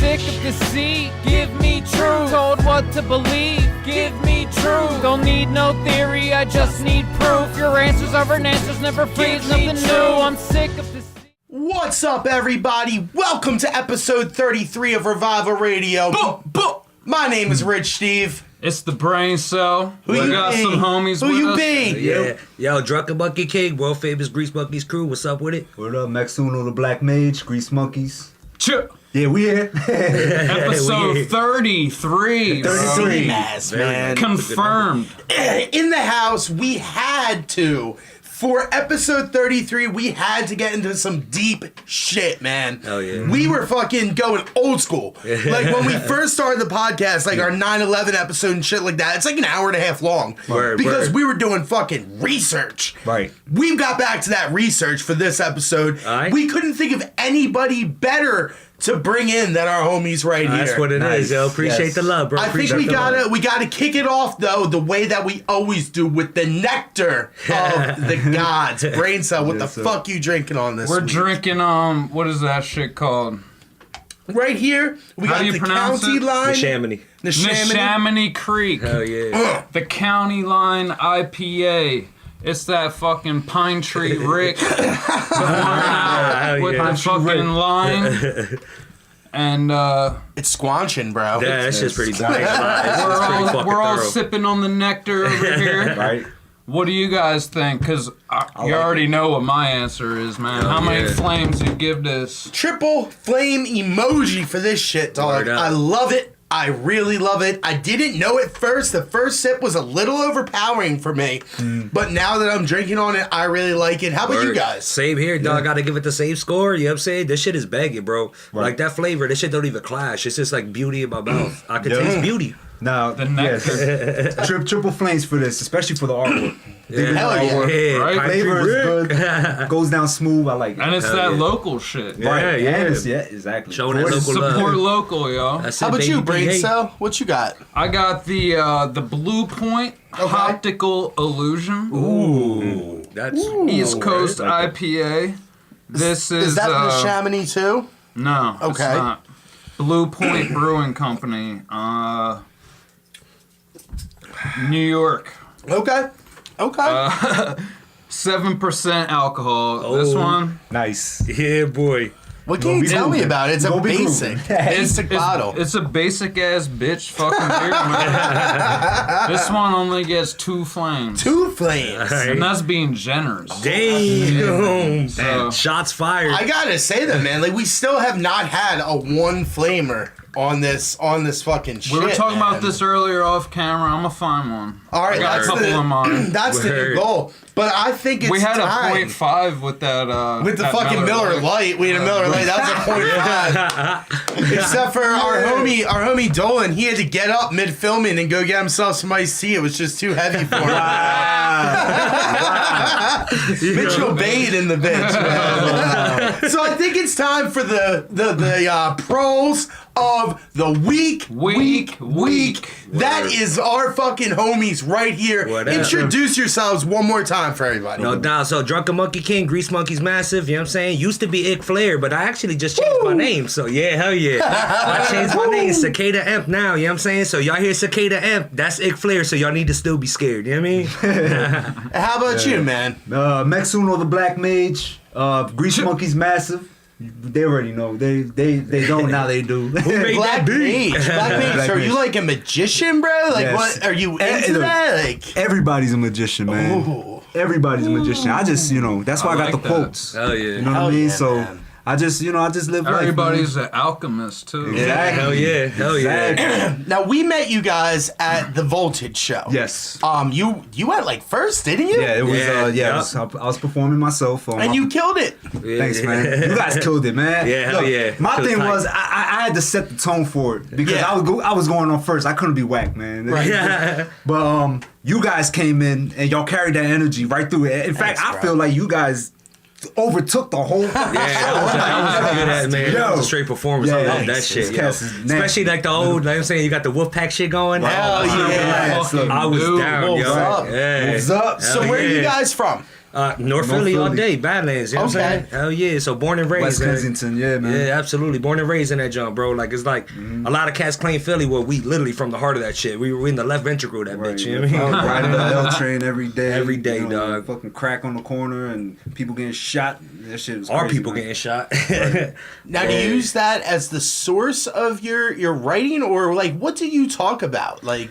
sick of deceit. Give me truth. Told what to believe. Give me truth. Don't need no theory, I just need proof. Your answers are an answers, never freeze, nothing new. I'm sick of deceit. What's up, everybody? Welcome to episode 33 of Revival Radio. My name is Rich Steve. It's the brain cell. Who we you got be? some homies Who with you us. be? Yeah. Yo, Drunken Monkey King, world famous Grease Monkeys crew. What's up with it? What up, Maxuno the Black Mage, Grease Monkeys? Chip. Yeah, we here. Episode 33. 33. Yes, man. Confirmed. In the house, we had to. For episode 33, we had to get into some deep shit, man. Hell yeah. We were fucking going old school. Like when we first started the podcast, like our 9/11 episode and shit like that, it's like an hour and a half long. Because we were doing fucking research. Right. We got back to that research for this episode. Aight. We couldn't think of anybody better to bring in than our homies right here. That's what it is, yo. Appreciate Yes. the love, bro. I think we gotta kick it off though the way that we always do with the nectar of the gods. Brain cell, what Yes, the sir. fuck you drinking on this? We're week? drinking, what is that shit called? Right here. We How got do you the pronounce county it? line. Neshaminy. Neshaminy Creek. Hell yeah. The County Line IPA. It's that fucking Pine Tree Rick. Pouring out with yeah. the fucking line. And It's squanching, bro. Yeah, that's just pretty bad. we're all sipping on the nectar over here. Right. What do you guys think? Because you already know what my answer is, man. How many flames you give this? Triple flame emoji for this shit, dog. Word up. I love it. I really love it. I didn't know at first. The first sip was a little overpowering for me. But now that I'm drinking on it, I really like it. How about you guys? Same here, dog. I gotta give it the same score. You know what I'm saying? This shit is banging, bro. Like that flavor, this shit don't even clash. It's just like beauty in my mouth. I can taste beauty. Now, The nectar. yes. Triple flames for this, especially for the artwork. Yeah. Hell yeah. Yeah, Right? Pine Tree Flavor is Rick. good. Goes down smooth. I like it. And it's Hell that yeah. local shit. Right. yeah. And it's, exactly. Showing that local love. Support local, yo. That's How it, about baby. you, Brain Hey. Cell? What you got? I got the Blue Point Optical Illusion. Ooh. That's East Coast like IPA. This Is that the Chamonix too? No, it's Okay. not. Blue Point Brewing Company. New York. Okay. 7% alcohol. This one. Nice. yeah, boy. What can you be tell me grooving. about it? It's a Go be basic, grooving. basic bottle. It's a basic ass bitch fucking beer, man. This one only gets 2 flames. 2 flames. And that's being generous. Damn. So, Shots fired. I gotta say that, man. Like we still have not had a 1 flamer on this fucking shit. we were talking man. about this earlier off camera. I'm gonna find one. All right, I got a couple of mine. that's the new Word. goal. But I think it's We had time. a 0.5 with that. With the that fucking Miller Lite. We had a Miller Lite. That was a 0.5. Except for our homie Dolan, he had to get up mid filming and go get himself some iced tea. It was just too heavy for him. Mitchell Bade in the bitch, man. So I think it's time for the pros of the week. That is our fucking homies right here. What up? Introduce yourselves one more time for everybody. No doubt. So, Drunken Monkey King, Grease Monkeys Massive, you know what I'm saying? Used to be Ick Flair, but I actually just changed my name. So, yeah, hell yeah. I changed my name, Cicada Imp now, you know what I'm saying? So, y'all hear Cicada Imp, that's Ick Flair, so y'all need to still be scared, you know what I mean? How about you, man? Maxuno the Black Mage, Grease Monkeys Massive. They already know. They don't, now they do. made Black that beat? Mage. Black Mage. Black So are you Mage. like a magician, bro? Like Yes. what? Are you Eh, into look, that? Like Everybody's a magician, man. Ooh. Everybody's a magician. I just, that's why I got like the that. quotes. Hell yeah. You know what Hell I mean? yeah, So man. I just live life. Everybody's man. an alchemist too. Exactly. Hell yeah. Hell yeah. Exactly. Now we met you guys at the Voltage show. Yes. You went like first, didn't you? Yeah, it was. Yeah, I was performing myself. And you killed it. Thanks, man. You guys killed it, man. Yeah, hell yeah. My Feel thing tight. was I had to set the tone for it because Yeah. I was going on first. I couldn't be whack, man. Right. But you guys came in and y'all carried that energy right through it. In fact, Thanks, I bro. feel like you guys overtook the whole fucking Yeah, show. that was good at, man. That was a straight performance. I love that thanks. shit, This yo. cast is nasty. Especially like the old, like I'm saying, you got the Wolfpack shit going. Hell Oh, yeah. Fucking I was dude, down, wolves yo. up. Yeah. Wolves up. So Hell where are you yeah. guys from? North Philly all Philly. day, Badlands. You know what I'm Okay. saying? Hell yeah. So born and raised. West man. Kensington, yeah, man. Yeah, absolutely. Born and raised in that jump, bro. Like it's like a lot of cats claim Philly, where we literally from the heart of that shit. We were in the left ventricle of that Right, bitch. You know what I mean? Riding the L train every day. Every day, dog. Fucking crack on the corner and people getting shot. That shit was Our crazy, people man. getting shot. Now, do you use that as the source of your writing, or like what do you talk about? Like,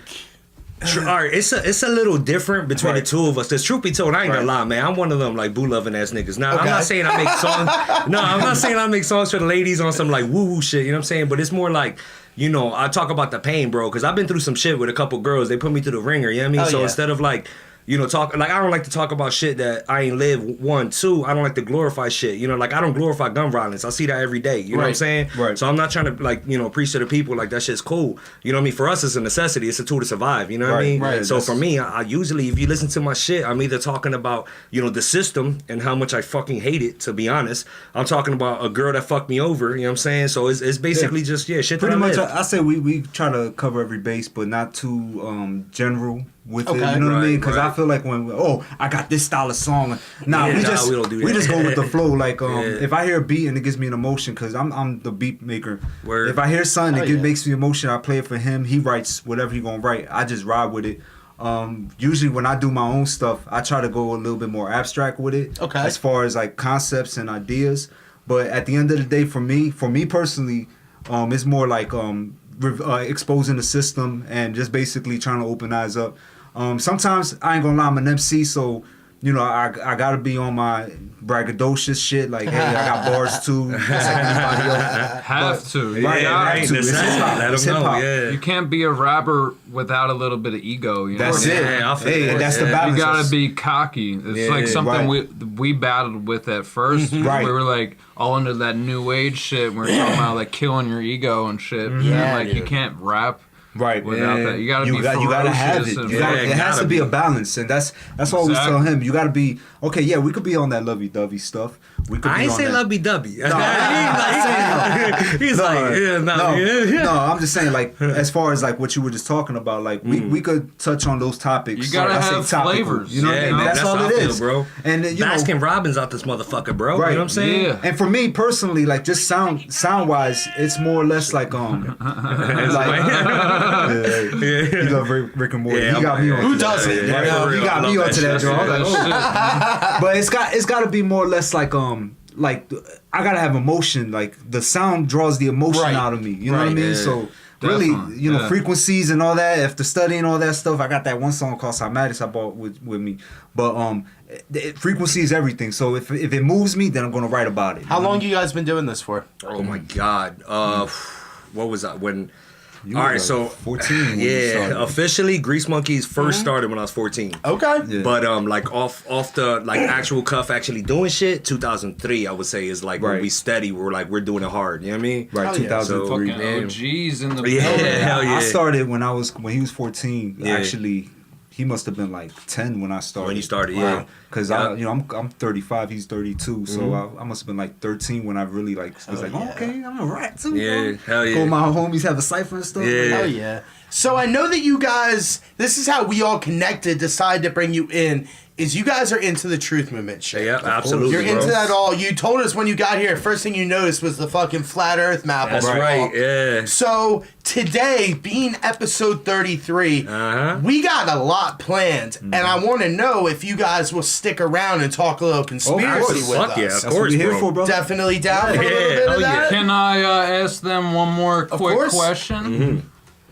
All right, it's a little different between the two of us. Cause truth be told, I ain't gonna lie, man. I'm one of them like boo loving ass niggas. Now I'm not saying I make songs. No, I'm not saying I make songs for the ladies on some like woo woo shit. You know what I'm saying? But it's more like, you know, I talk about the pain, bro. Cause I've been through some shit with a couple girls. They put me through the ringer. You know what I mean? Oh, So yeah. instead of like, you know, talk like I don't like to talk about shit that I ain't live. 1, 2, I don't like to glorify shit. You know, like I don't glorify gun violence. I see that every day. You know what I'm Right. saying? Right. So I'm not trying to like, you know, preach to the people like that shit's cool. You know what I mean? For us, it's a necessity. It's a tool to survive. You know what I Right, mean? right. So That's- for me, I usually, if you listen to my shit, I'm either talking about, you know, the system and how much I fucking hate it, to be honest. I'm talking about a girl that fucked me over, you know what I'm saying? So it's basically just, shit Pretty that I much, live. I say we try to cover every base, but not too general with it. Okay. You know what I mean? Right, Because right. I feel like when I got this style of song, nah, Yeah, we nah, just we don't do that. we just go with the flow. Like Yeah. if I hear a beat and it gives me an emotion, because I'm the beat maker. Word. If I hear something Oh, that yeah. makes me emotion, I play it for him. He writes whatever he gonna write. I just ride with it. Usually when I do my own stuff, I try to go a little bit more abstract with it. Okay. As far as like concepts and ideas, but at the end of the day, for me personally, it's more like exposing the system and just basically trying to open eyes up. Sometimes I ain't gonna lie, I'm an MC, so you know I gotta be on my braggadocious shit. Like, hey, I got bars too. Just like anybody else. Have to. You Right, got right. to. It's hip-hop. Let It's them know, hip-hop. yeah. You can't be a rapper without a little bit of ego. You know That's what I it. mean? Yeah, I feel Hey, that. that's the Yeah. balance. You gotta be cocky. It's Yeah, like something right. we battled with at first. Right. We were like all under that new age shit. We were talking about like killing your ego and shit. Yeah, Like you dude. can't rap Right. without Yeah. that. You gotta be you gotta have ferocious it. and You gotta, Yeah, it has gotta to be be. a balance, and that's what I always tell Exactly. him. You gotta be okay. Yeah, we could be on that lovey-dovey stuff. We could. I be ain't on say that. lovey-dovey. No, He's like, yeah, no, yeah. No, I'm just saying, like, as far as like what you were just talking about, like we could touch on those topics. You gotta I say have topical, flavors. You know what I Yeah, mean? man, That's that's all how it I feel, is, bro. And you know, Baskin Robbins out this motherfucker, bro. Right. You know what I'm saying? Yeah. and for me personally, like just sound wise, it's more or less like you love Rick and Morty. Yeah, he got me on. Who to that. doesn't? Yeah, Right? for He real. got I me love onto that that, shit. Joe. I was like, oh. Shit. But it's got to be more or less like I gotta have emotion. Like the sound draws the emotion Right. out of me. You know what I Right. mean? Yeah. So really, Definitely. you know, Yeah. frequencies and all that. After studying all that stuff, I got that one song called Cymatics I bought with me. But frequency is everything. So if it moves me, then I'm gonna write about it. how long you guys been doing this for? Oh my God. What was that? When? You All were right, like so 14 when you yeah, started. officially Grease Monkeys first started when I was 14. Okay. Yeah. But like off the like actual cuff, actually doing shit, 2003 I would say is like when Right. we steady. We're doing it hard. You know what I mean? Right, Hell yeah. 2003. Fucking man. OGs in the Yeah. building. Hell yeah. I started when he was 14. Yeah. Actually, he must have been like 10 when I started. When you started, yeah. Because Yeah. I'm 35, he's 32, so I must have been like 13 when I really like was like, yeah. okay, I'm a rat too. Yeah, bro. hell yeah. Go my homies have a cipher and stuff. Yeah. Hell yeah. So I know that you guys, this is how we all connected, decided to bring you in, is you guys are into the truth movement shit. Yeah, absolutely. You're into bro. that all. You told us when you got here, first thing you noticed was the fucking flat earth map. That's on the right. wall. Yeah. So today, being episode 33, we got a lot planned, and I want to know if you guys will stick around and talk a little conspiracy with Fuck us. yeah, That's of what course, we here bro. for, bro. Definitely down for a Yeah, little bit hell of yeah. that. Can I ask them one more quick course. question?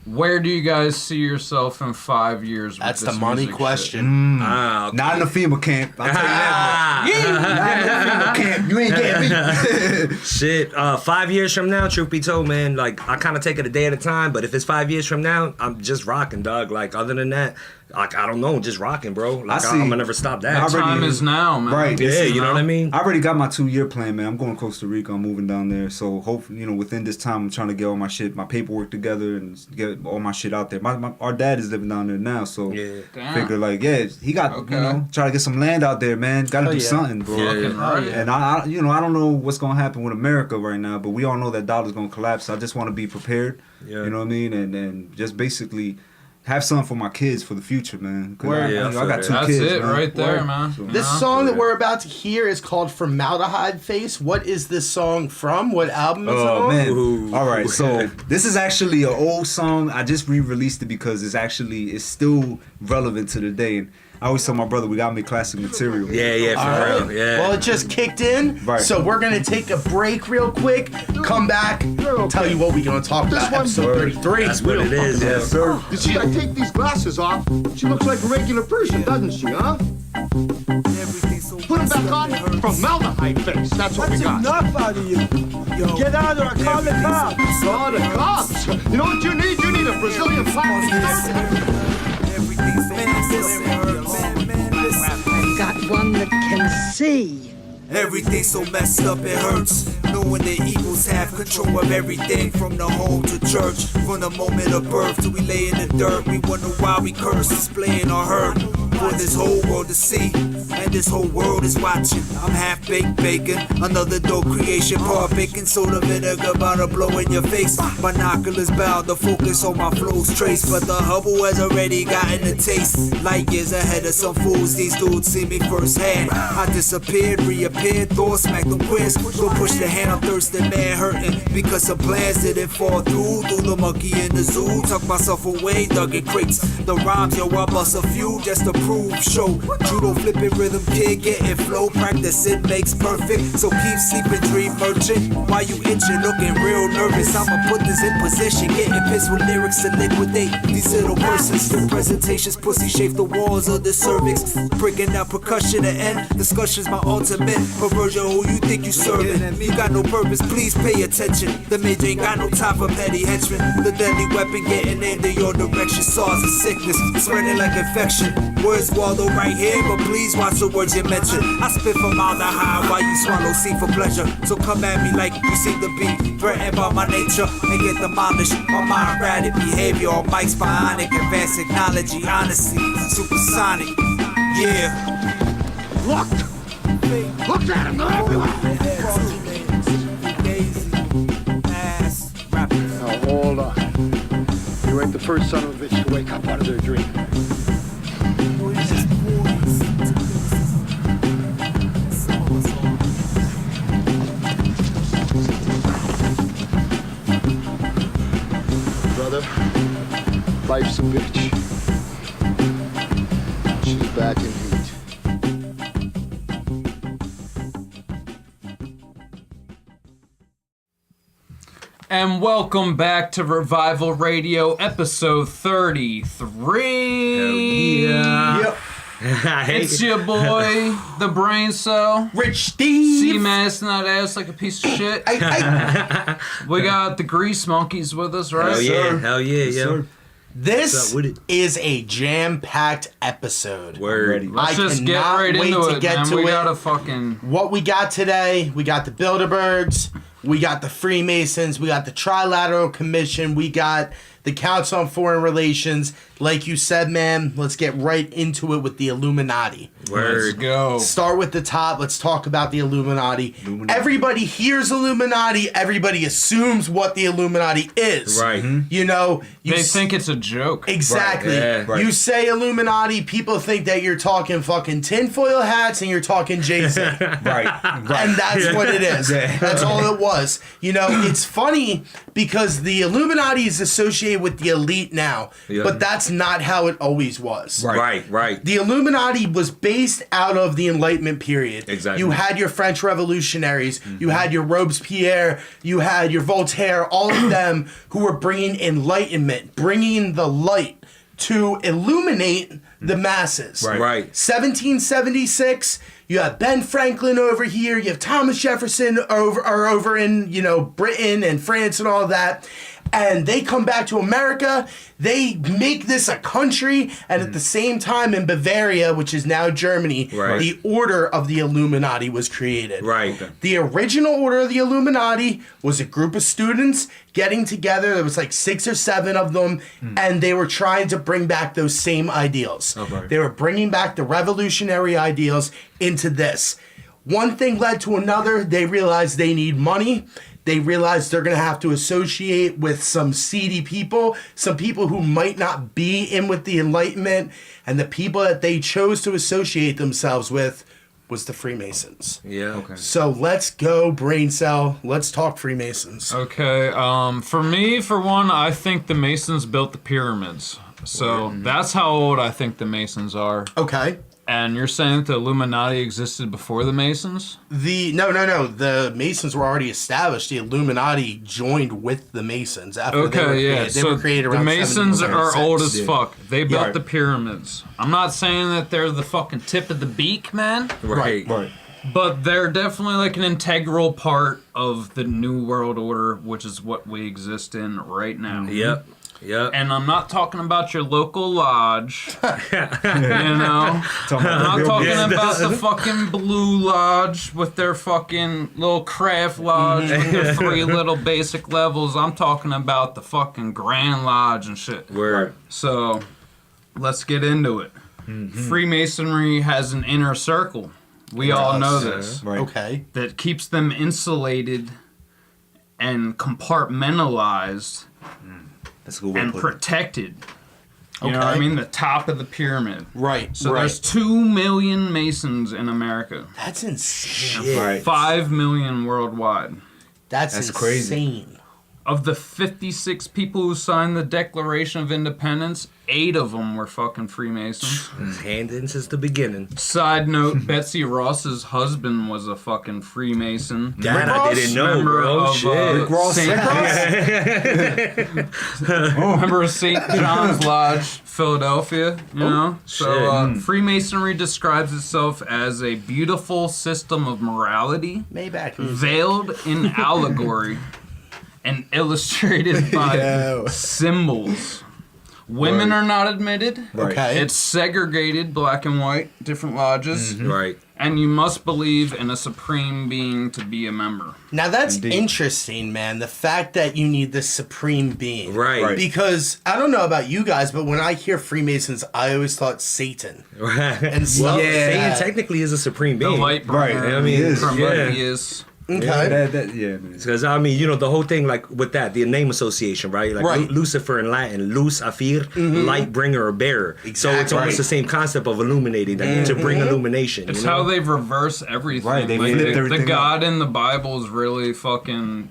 Where do you guys see yourself in 5 years? With That's this the money music question. Ah, okay. Not in the FEMA camp. I'll tell you that. Not in the FEMA camp. You ain't getting me. Shit, 5 years from now, truth be told, man, like I kind of take it a day at a time. But if it's 5 years from now, I'm just rocking, dog. Like other than that, like I don't know, just rocking, bro. Like I I'm see. gonna never stop that. I already- Time is now, man. Right. yeah, you know what I mean. I already got my 2-year plan, man. I'm going to Costa Rica. I'm moving down there. So hopefully, within this time, I'm trying to get all my shit, my paperwork together and get all my shit out there. Our dad is living down there now, so Yeah. Damn. figure like, yeah, he got, Okay. try to get some land out there, man. Got to Oh, do yeah. something, bro. Yeah. Fucking right. And I don't know what's gonna happen with America right now, but we all know that dollar's gonna collapse. I just want to be prepared. Yeah. You know what I mean? And just basically have something for my kids for the future, man. 'Cause Word. I got 2 That's kids. it man. right there, Word. man. So- This song that we're about to hear is called Formaldehyde Face. What is this song from? What album is it Oh on? man! Ooh. All right, so this is actually an old song. I just re-released it because it's still relevant to the day. And I always tell my brother we gotta make classic material. Yeah, All for right. real. Yeah. Well, it just kicked in. Right. So we're going to take a break real quick, come back, tell you what we're going to talk about. Episode 33. That's what it is. Yeah. Sir. You see, I take these glasses off. She looks like a regular person, doesn't she, huh? Put them back on. Formaldehyde face. That's what we got. Enough out of you. Get out or I call the cops. Oh, the cops. You know what you need? You need a Brazilian plastic. Got one that can see. Everything's so messed up it hurts. Knowing the evils have control of everything from the home to church. From the moment of birth till we lay in the dirt, we wonder why we curse, displaying our hurt for this whole world to see. And this whole world is watching. I'm half-baked bacon, another dope creation. Part baking soda vinegar about to blow in your face. Binoculars bound to focus on my flow's trace, but the Hubble has already gotten a taste. Light years ahead of some fools, these dudes see me firsthand. I disappeared, reappeared, thought smacked them quiz. Don't push the hand, I'm thirsty, man, hurting because some plans didn't fall through. Threw the monkey in the zoo, tucked myself away, dug in crates. The rhymes, yo, I bust a few just to prove. Show judo flipping rhythm kid, getting flow, practice it makes perfect. So keep sleeping, dream merchant. While you itching, looking real nervous. I'ma put this in position, getting pissed with lyrics to liquidate these little persons. The presentations, pussy shape the walls of the cervix. Breaking out percussion to end discussions, my ultimate perversion. Who you think you serving? You got no purpose, please pay attention. The major ain't got no time for petty henchmen. The deadly weapon getting aimed in your direction. SARS is sickness, spreading like infection. Words wallow right here, but please watch the words you mention. I spit formaldehyde while you swallow C for pleasure. So come at me like you seem to be threatened by my nature and get demolished. My mind erratic behavior, all mics bionic, advanced technology, honestly, supersonic. Yeah. Look at him. They're everywhere. Now, hold on. You ain't the first son of a bitch to wake up out of their dream. Brother, life's a bitch. She's back in heat. And welcome back to Revival Radio, episode 33. Yep. It's your boy, the Brain Cell. Rich Steve. C-Mass that ass like a piece of shit. I- We got the Grease Monkeys with us, right? Hell yeah. Hell yeah, yo. this What's up with it? is a jam-packed episode. Word. Let's I just get cannot right wait into to it, get man. to We it. gotta fucking... What we got today, we got the Bilderbergs, we got the Freemasons, we got the Trilateral Commission, we got the Council on Foreign Relations. Like you said, man, let's get right into it with the Illuminati. Let's Word. go. Start with the top. Let's talk about the Illuminati. Everybody hears Illuminati. Everybody assumes what the Illuminati is. Right. You know, They think it's a joke. exactly. Right, yeah. You say Illuminati, people think that you're talking fucking tinfoil hats and you're talking Jay-Z. Right. And that's what it is. That's all it was. You know, it's funny because the Illuminati is associated with the elite now, Yeah. but that's not how it always was. Right. The Illuminati was based out of the Enlightenment period. Exactly. You had your French revolutionaries, you had your Robespierre, you had your Voltaire, all of them who were bringing enlightenment, bringing the light to illuminate the masses. Right. 1776, you have Ben Franklin over here, you have Thomas Jefferson over in, you know, Britain and France and all of that. And they come back to America, they make this a country, and at the same time in Bavaria, which is now Germany, Right. the Order of the Illuminati was created. Right. The original Order of the Illuminati was a group of students getting together. There was like 6 or 7 of them, and they were trying to bring back those same ideals. They were bringing back the revolutionary ideals into this. One thing led to another. They realized they need money. they realize they're going to have to associate with some seedy people, some people who might not be in with the Enlightenment, and the people that they chose to associate themselves with was the Freemasons. Yeah. Okay. So let's go, brain cell. Let's talk Freemasons. Okay, for me, for one, I think the Masons built the pyramids. So that's how old I think the Masons are. Okay. And you're saying that the Illuminati existed before the Masons? No. The Masons were already established. The Illuminati joined with the Masons after they were created. They were created around the Masons are 1706. old as fuck. They built Right. the pyramids. I'm not saying that they're the fucking tip of the beak, man. Right. But they're definitely like an integral part of the New World Order, which is what we exist in right now. Yep. Yep. And I'm not talking about your local lodge, you know? I'm not talking about the fucking Blue Lodge with their fucking little craft lodge with their 3 little basic levels. I'm talking about the fucking Grand Lodge and shit. Word. So, let's get into it. Freemasonry has an inner circle. We all know this. Right. Okay. That keeps them insulated and compartmentalized That's a good way and to put it. protected. You know what I Okay. mean? The top of the pyramid. Right. So right. there's 2 million Masons in America. That's insane. Right. 5 million worldwide. That's crazy. insane. Of the 56 people who signed the Declaration of Independence, 8 of them were fucking Freemasons. Hand in since the beginning. Side note, Betsy Ross's husband was a fucking Freemason. That I didn't know, Member bro. of, Shit. Rick Ross. Member of St. John's Lodge, Philadelphia, you know? So, Freemasonry describes itself as a beautiful system of morality, Maybach. veiled in allegory, and illustrated by symbols. Women are not admitted. Okay. It's segregated, black and white, different lodges. Right. And you must believe in a supreme being to be a member. Now that's interesting, man. The fact that you need the supreme being. Right. Because I don't know about you guys, but when I hear Freemasons, I always thought Satan. And stuff Well, like Satan that. technically is a supreme The being. light bringer, Right. I mean, He is. from yeah. what he is. Okay. Man. Because, I mean, you know, the whole thing, like, with that, the name association, right? Like, Right. Lucifer in Latin, luz afir, light bringer or bearer. So it's Exactly. almost the same concept of illuminating, that to bring illumination. It's you know? how they've reversed everything. Right, they like, flipped the everything God in the Bible is really fucking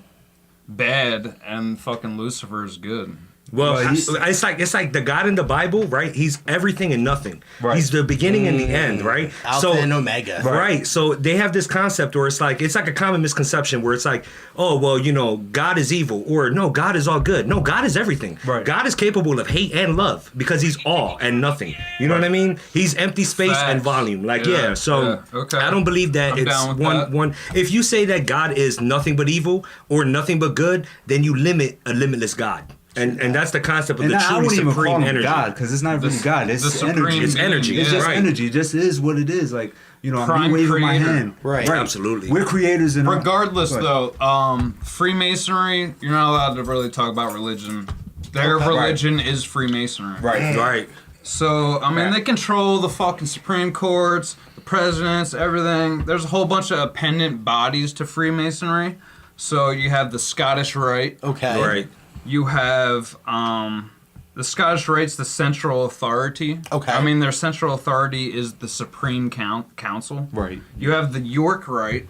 bad, and fucking Lucifer is good. Well, Well, it's like the God in the Bible, right? He's everything and nothing. Right. He's the beginning and the end, right? Alpha and Omega. Right. So they have this concept where it's like a common misconception where it's like, oh, well, you know, God is evil, or no, God is all good. No, God is everything. Right. God is capable of hate and love because he's all and nothing. You know what I mean? He's empty space and Facts. volume. Like, Yeah, so yeah, okay. I don't believe that I'm it's down with that. one. If you say that God is nothing but evil or nothing but good, then you limit a limitless God. And that's the concept of And the I truly wouldn't even call supreme him energy. God, because it's not really God. It's the supreme energy. It's energy. being, It's just Right. energy. It just is what it is. Like, you know, Prime I'm waving my creator. hand. Right. Absolutely. We're creators in Regardless, Right. though, Freemasonry, you're not allowed to really talk about religion. Their religion is Freemasonry. Right. Right. So, I mean, they control the fucking Supreme Courts, the presidents, everything. There's a whole bunch of appendant bodies to Freemasonry. So, you have the Scottish Rite. Okay. Right. You have the Scottish Rite's the central authority. Okay. I mean, their central authority is the Supreme Council. Right. You have the York Rite.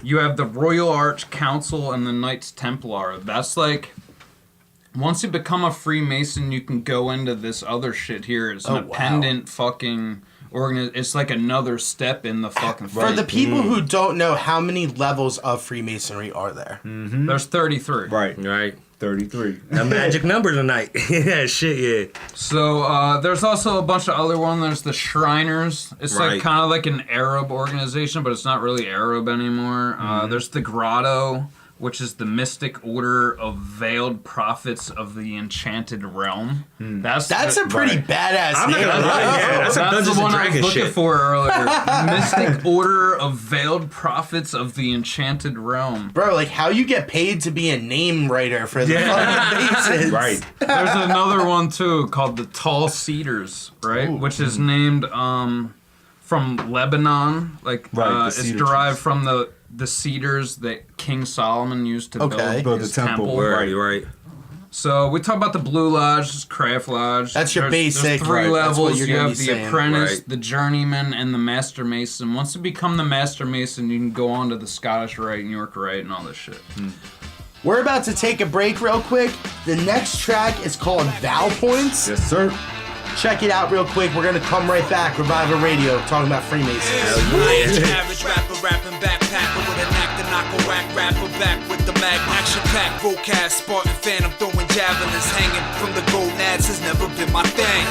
You have the Royal Arch Council and the Knights Templar. That's like, once you become a Freemason, you can go into this other shit here. It's an appendant fucking it's like another step in the fucking For fight. the people who don't know, how many levels of Freemasonry are there? There's 33. Right. Right. 33. A magic number tonight. Yeah, shit, yeah. So there's also a bunch of other ones. There's the Shriners. It's Right. like kind of like an Arab organization, but it's not really Arab anymore. There's the Grotto, which is the mystic order of veiled prophets of the enchanted realm. That's That's a pretty badass I'm not name. gonna lie, yeah, that's some Dungeons the and one I was Dragons looking shit. for earlier. Mystic order of veiled prophets of the enchanted realm. Bro, like how you get paid to be a name writer for the fucking Masons. Right. There's another one too called the Tall Cedars, right? Which is named from Lebanon. Like Right, the it's cedar derived trees. from the cedars that King Solomon used to build his the temple. Right. So we talk about the Blue Lodge, Craft Lodge. That's your basic, There's 3 right. That's what levels. you're You gonna have be the saying. apprentice, Right. the journeyman, and the master mason. Once you become the master mason, you can go on to the Scottish Rite and York Rite and all this shit. We're about to take a break real quick. The next track is called Vow Points. Yes, sir. Check it out real quick. We're going to come right back. Revival Radio, talking about Freemasons. Average rapper rapping backpacker with a knack to knock a whack rapper back with the mag action pack vocab Spartan phantom throwing javelins hanging from the gonads has never been my thing.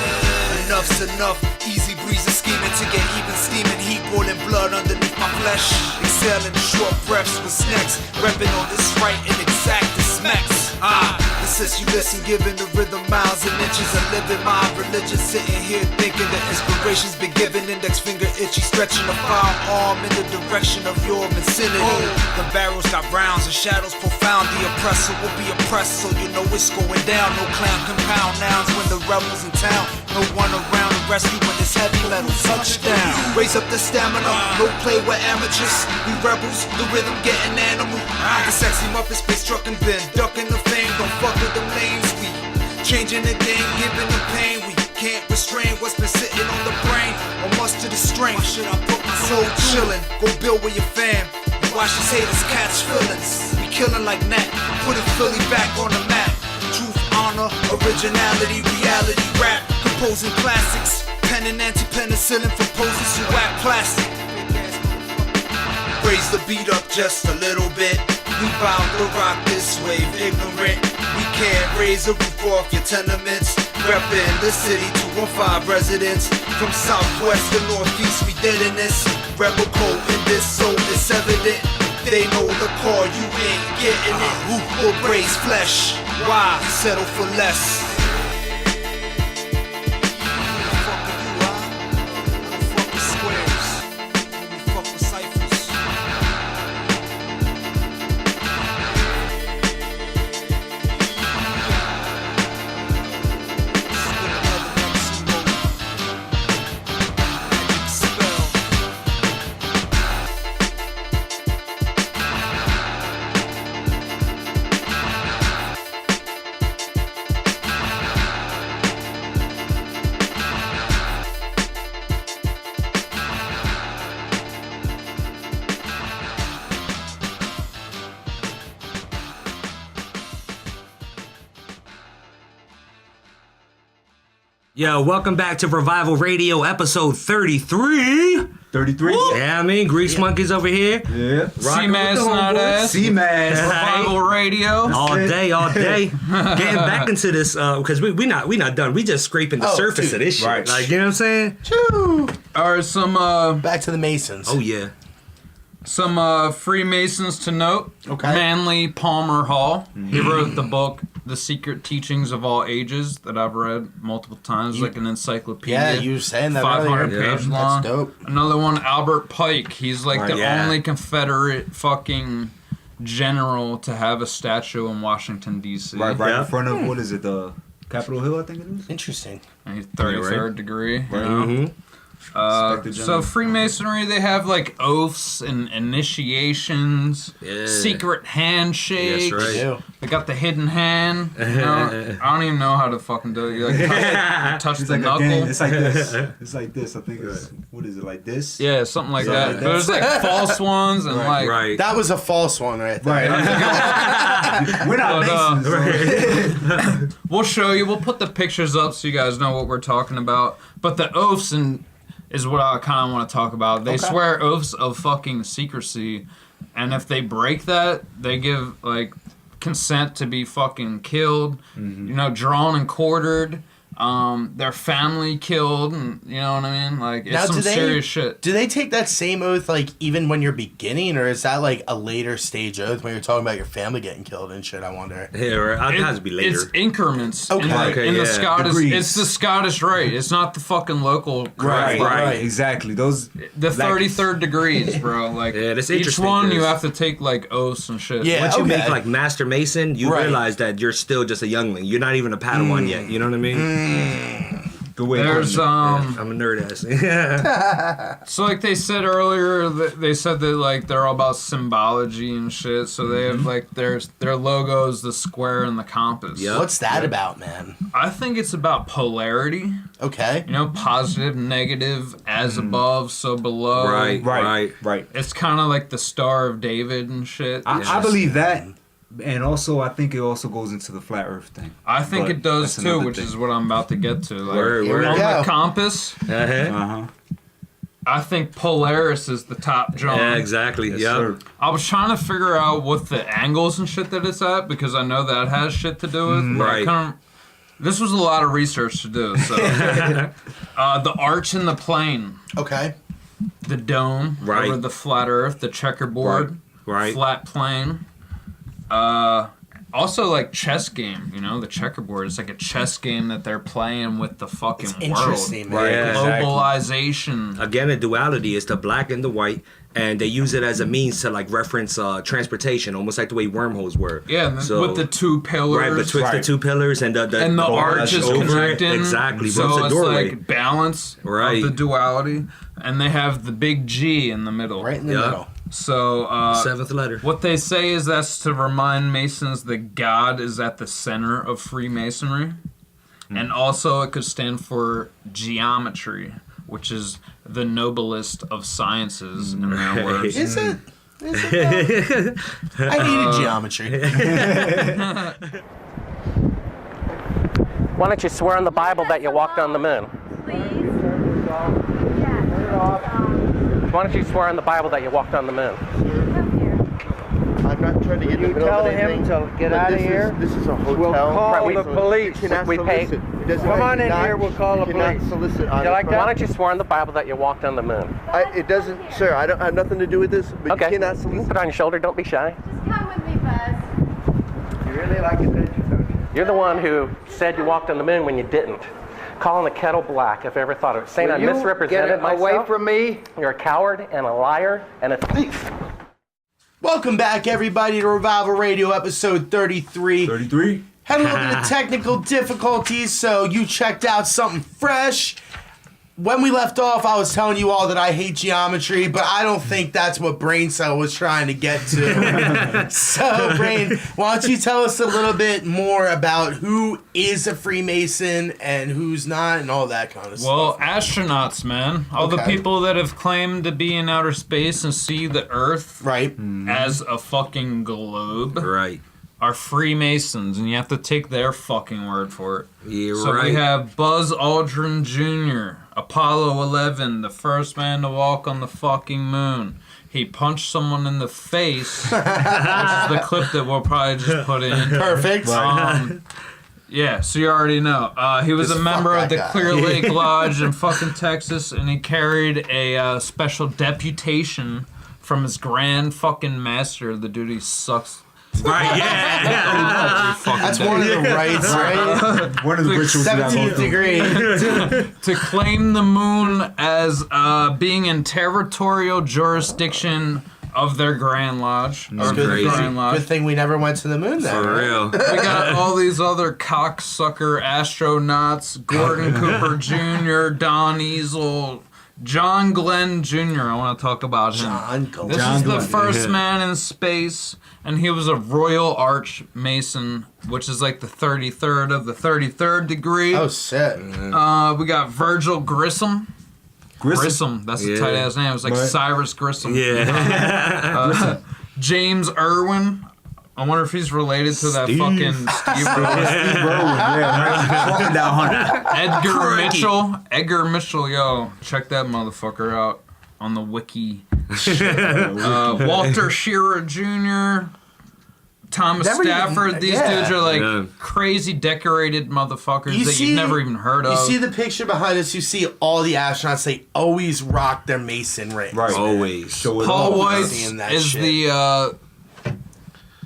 Enough's enough, easy breezy scheming to get even steaming heat boiling blood underneath my flesh. Exhaling short breaths with snacks, repping on this right and exact the smacks. Since you listen, giving the rhythm miles and inches of living my religion, sitting here thinking the inspiration's been given. Index finger itchy, stretching the firearm in the direction of your vicinity. The barrels got rounds and shadows profound. The oppressor will be oppressed, so you know it's going down. No clown compound nouns when the rebels in town. No one around to rescue when it's heavy metal touchdown. Raise up the stamina, no play with amateurs. We rebels, the rhythm getting animal. The sexy Muppet space truck and been ducking the fame. Don't fuck with them lanes. We changing the game, giving the pain. We can't restrain what's been sitting on the brain. Or much to the strain. Why should I put my soul chillin'? Go build with your fam. And watch these haters catch feelings. We killin' like Nat, putting Philly back on the map. Truth, honor, originality, reality, rap. Composing classics, pen and anti-penicillin for poses who act plastic. Raise the beat up just a little bit. We bound to rock this wave, ignorant. We can't raise a roof off your tenements. Reppin' the city 215 residents. From southwest to northeast, we dead in this. Rebel code in this, so it's evident. They know the call, you ain't getting it. Who will raise flesh? Why settle for less? Yo, welcome back to Revival Radio, episode 33. 33. Yeah, I mean, Grease Monkeys over here. Yeah. C-Mass, not ass. C-Mass. Revival Radio. All day. Getting back into this, because we not done. We just scraping the surface of this shit. Right. Like, you know what I'm saying? Choo. Are some Back to the Masons. Oh, yeah. some Freemasons to note. Okay. Manly Palmer Hall. He wrote the book The Secret Teachings of All Ages that I've read multiple times, like an encyclopedia. Yeah, you were saying that 500 earlier. page long. That's dope. Another one, Albert Pike. He's like the only Confederate fucking general to have a statue in Washington, D.C. Right in front of, what is it, the Capitol Hill, I think it is? Interesting. And he's 33rd degree. You know? Mm-hmm. So Freemasonry, they have like oaths and initiations, secret handshakes. That's right. They got the hidden hand. You know? I don't even know how to fucking do it. You like touch the like knuckle. It's like this. It's like this. I think it's, what is it, like this? Yeah, something like Something that. like that. There's like false ones and like That was a false one right there. Right. We're not Masons. We'll show you. We'll put the pictures up so you guys know what we're talking about. But the oaths is what I kind of want to talk about. They swear oaths of fucking secrecy, and if they break that, they give like consent to be fucking killed. You know, drawn and quartered. Their family killed, and you know what I mean. Like it's some serious shit. Do they take that same oath like even when you're beginning, or is that like a later stage oath when you're talking about your family getting killed and shit? I wonder. Yeah, right. It has to be later. It's increments. Okay. In the Scottish, Degrees. it's the Scottish Rite. It's not the fucking local. Right. Exactly. Those. The 33rd degrees, bro. Like that's each interesting, one, you 'cause have to take like oaths and shit. Yeah. Once you make like Master Mason, you realize that you're still just a youngling. You're not even a Padawan yet. You know what I mean? Good way. There's I'm a nerd ass. So like they said earlier, they said that like they're all about symbology and shit. So they have like their logo is the square and the compass. Yep. What's that about, man? I think it's about polarity. Okay. You know, positive, negative, as above, so below. Right. It's kind of like the Star of David and shit. I believe that, and also I think it also goes into the flat Earth thing. I think But it does that's too, another which thing. is what I'm about to get to. Like, Word. on go. the compass, I think Polaris is the top John. Yeah, exactly. Yes, Yep. sir. I was trying to figure out what the angles and shit that it's at because I know that has shit to do with. But I Right. couldn't- This was a lot of research to do. So, the arch and the plane, Okay. the dome, Right. over the flat Earth, the checkerboard, Right. flat plane. Also, like chess game, you know, the checkerboard is like a chess game that they're playing with the fucking It's world. interesting, man. Right. Yeah. Globalization. Again, the duality is the black and the white, and they use it as a means to like reference transportation, almost like the way wormholes were. Yeah, and then So- with the two pillars. Right, betwixt the two pillars and the and the arch is over it. connecting. Exactly, So but it's a it's doorway. like balance Right. of the duality. And they have the big G in the middle. Right in the Yeah. middle. So Seventh letter. what they say is that's to remind Masons that God is at the center of Freemasonry. And also it could stand for geometry, which is the noblest of sciences in their words. Is it? Is it though? I hated geometry. Why don't you swear on the Bible that you walked on the moon? Why don't you swear on the Bible that you walked on the moon? I'm not trying to get in the middle of anything. to get but out of this here? This is a hotel. We'll call Right, we- the police. You cannot We pay- solicit. It doesn't- Come on you in cannot- here, we'll call the you cannot police. solicit You like Why don't you swear on the Bible that you walked on the moon? It doesn't, sir. I don't have nothing to do with this. But Okay. you cannot You can solicit. put it on your shoulder. Don't be shy. Just come with me, Buzz. You really like attention, don't you? You're the one who said you walked on the moon when you didn't. Calling the kettle black, if I ever thought of it. Saying I Will you misrepresented get myself. away from me. You're a coward and a liar and a thief. Welcome back, everybody, to Revival Radio, episode 33. 33. Had a little bit of technical difficulties, so you checked out something fresh. When we left off, I was telling you all that I hate geometry, but I don't think that's what Brain Cell was trying to get to. So, Brain, why don't you tell us a little bit more about who is a Freemason and who's not and all that kind of Well, stuff? astronauts, man. All the Okay. people that have claimed to be in outer space and see the Earth Right. as a fucking globe Right. are Freemasons, and you have to take their fucking word for it. Yeah, So right. we have Buzz Aldrin Jr., Apollo 11, the first man to walk on the fucking moon. He punched someone in the face, which is the clip that we'll probably just put in. Perfect. Yeah, so you already know. He was Just a member fuck of the that guy. Clear Lake Lodge in fucking Texas, and he carried a special deputation from his grand fucking master. The dude, he sucks. Right, yeah. That's one of the rights, right? One of the rituals that I go 17th through. degree. To claim the moon as being in territorial jurisdiction of their Grand Lodge. Or Good, their Grand Lodge. good thing we never went to the moon then. For right? real. We got all these other cocksucker astronauts, Gordon Cooper Jr., Don Easel, John Glenn Jr. I want to talk about him. John Glenn. This John is the Glenn, first yeah. man in space, and he was a Royal Arch Mason, which is like the 33rd of the 33rd degree. Oh, shit. We got Virgil Grissom. Grissom, that's a Yeah. tight ass name. It was like Right. Cyrus Grissom. Yeah. James Irwin. I wonder if he's related to that fucking Steve Irwin. Steve Irwin, yeah, walking down Hunter. Edgar Mitchell. Edgar Mitchell, yo, check that motherfucker out on the wiki. Walter Shearer Jr., Thomas Never even- Stafford. These yeah. dudes are like Yeah. crazy decorated motherfuckers You that see- you've never even heard of. You see the picture behind us, you see all the astronauts, they always rock their Mason rings. Right. Always. Show it Paul off. White seeing that is shit. the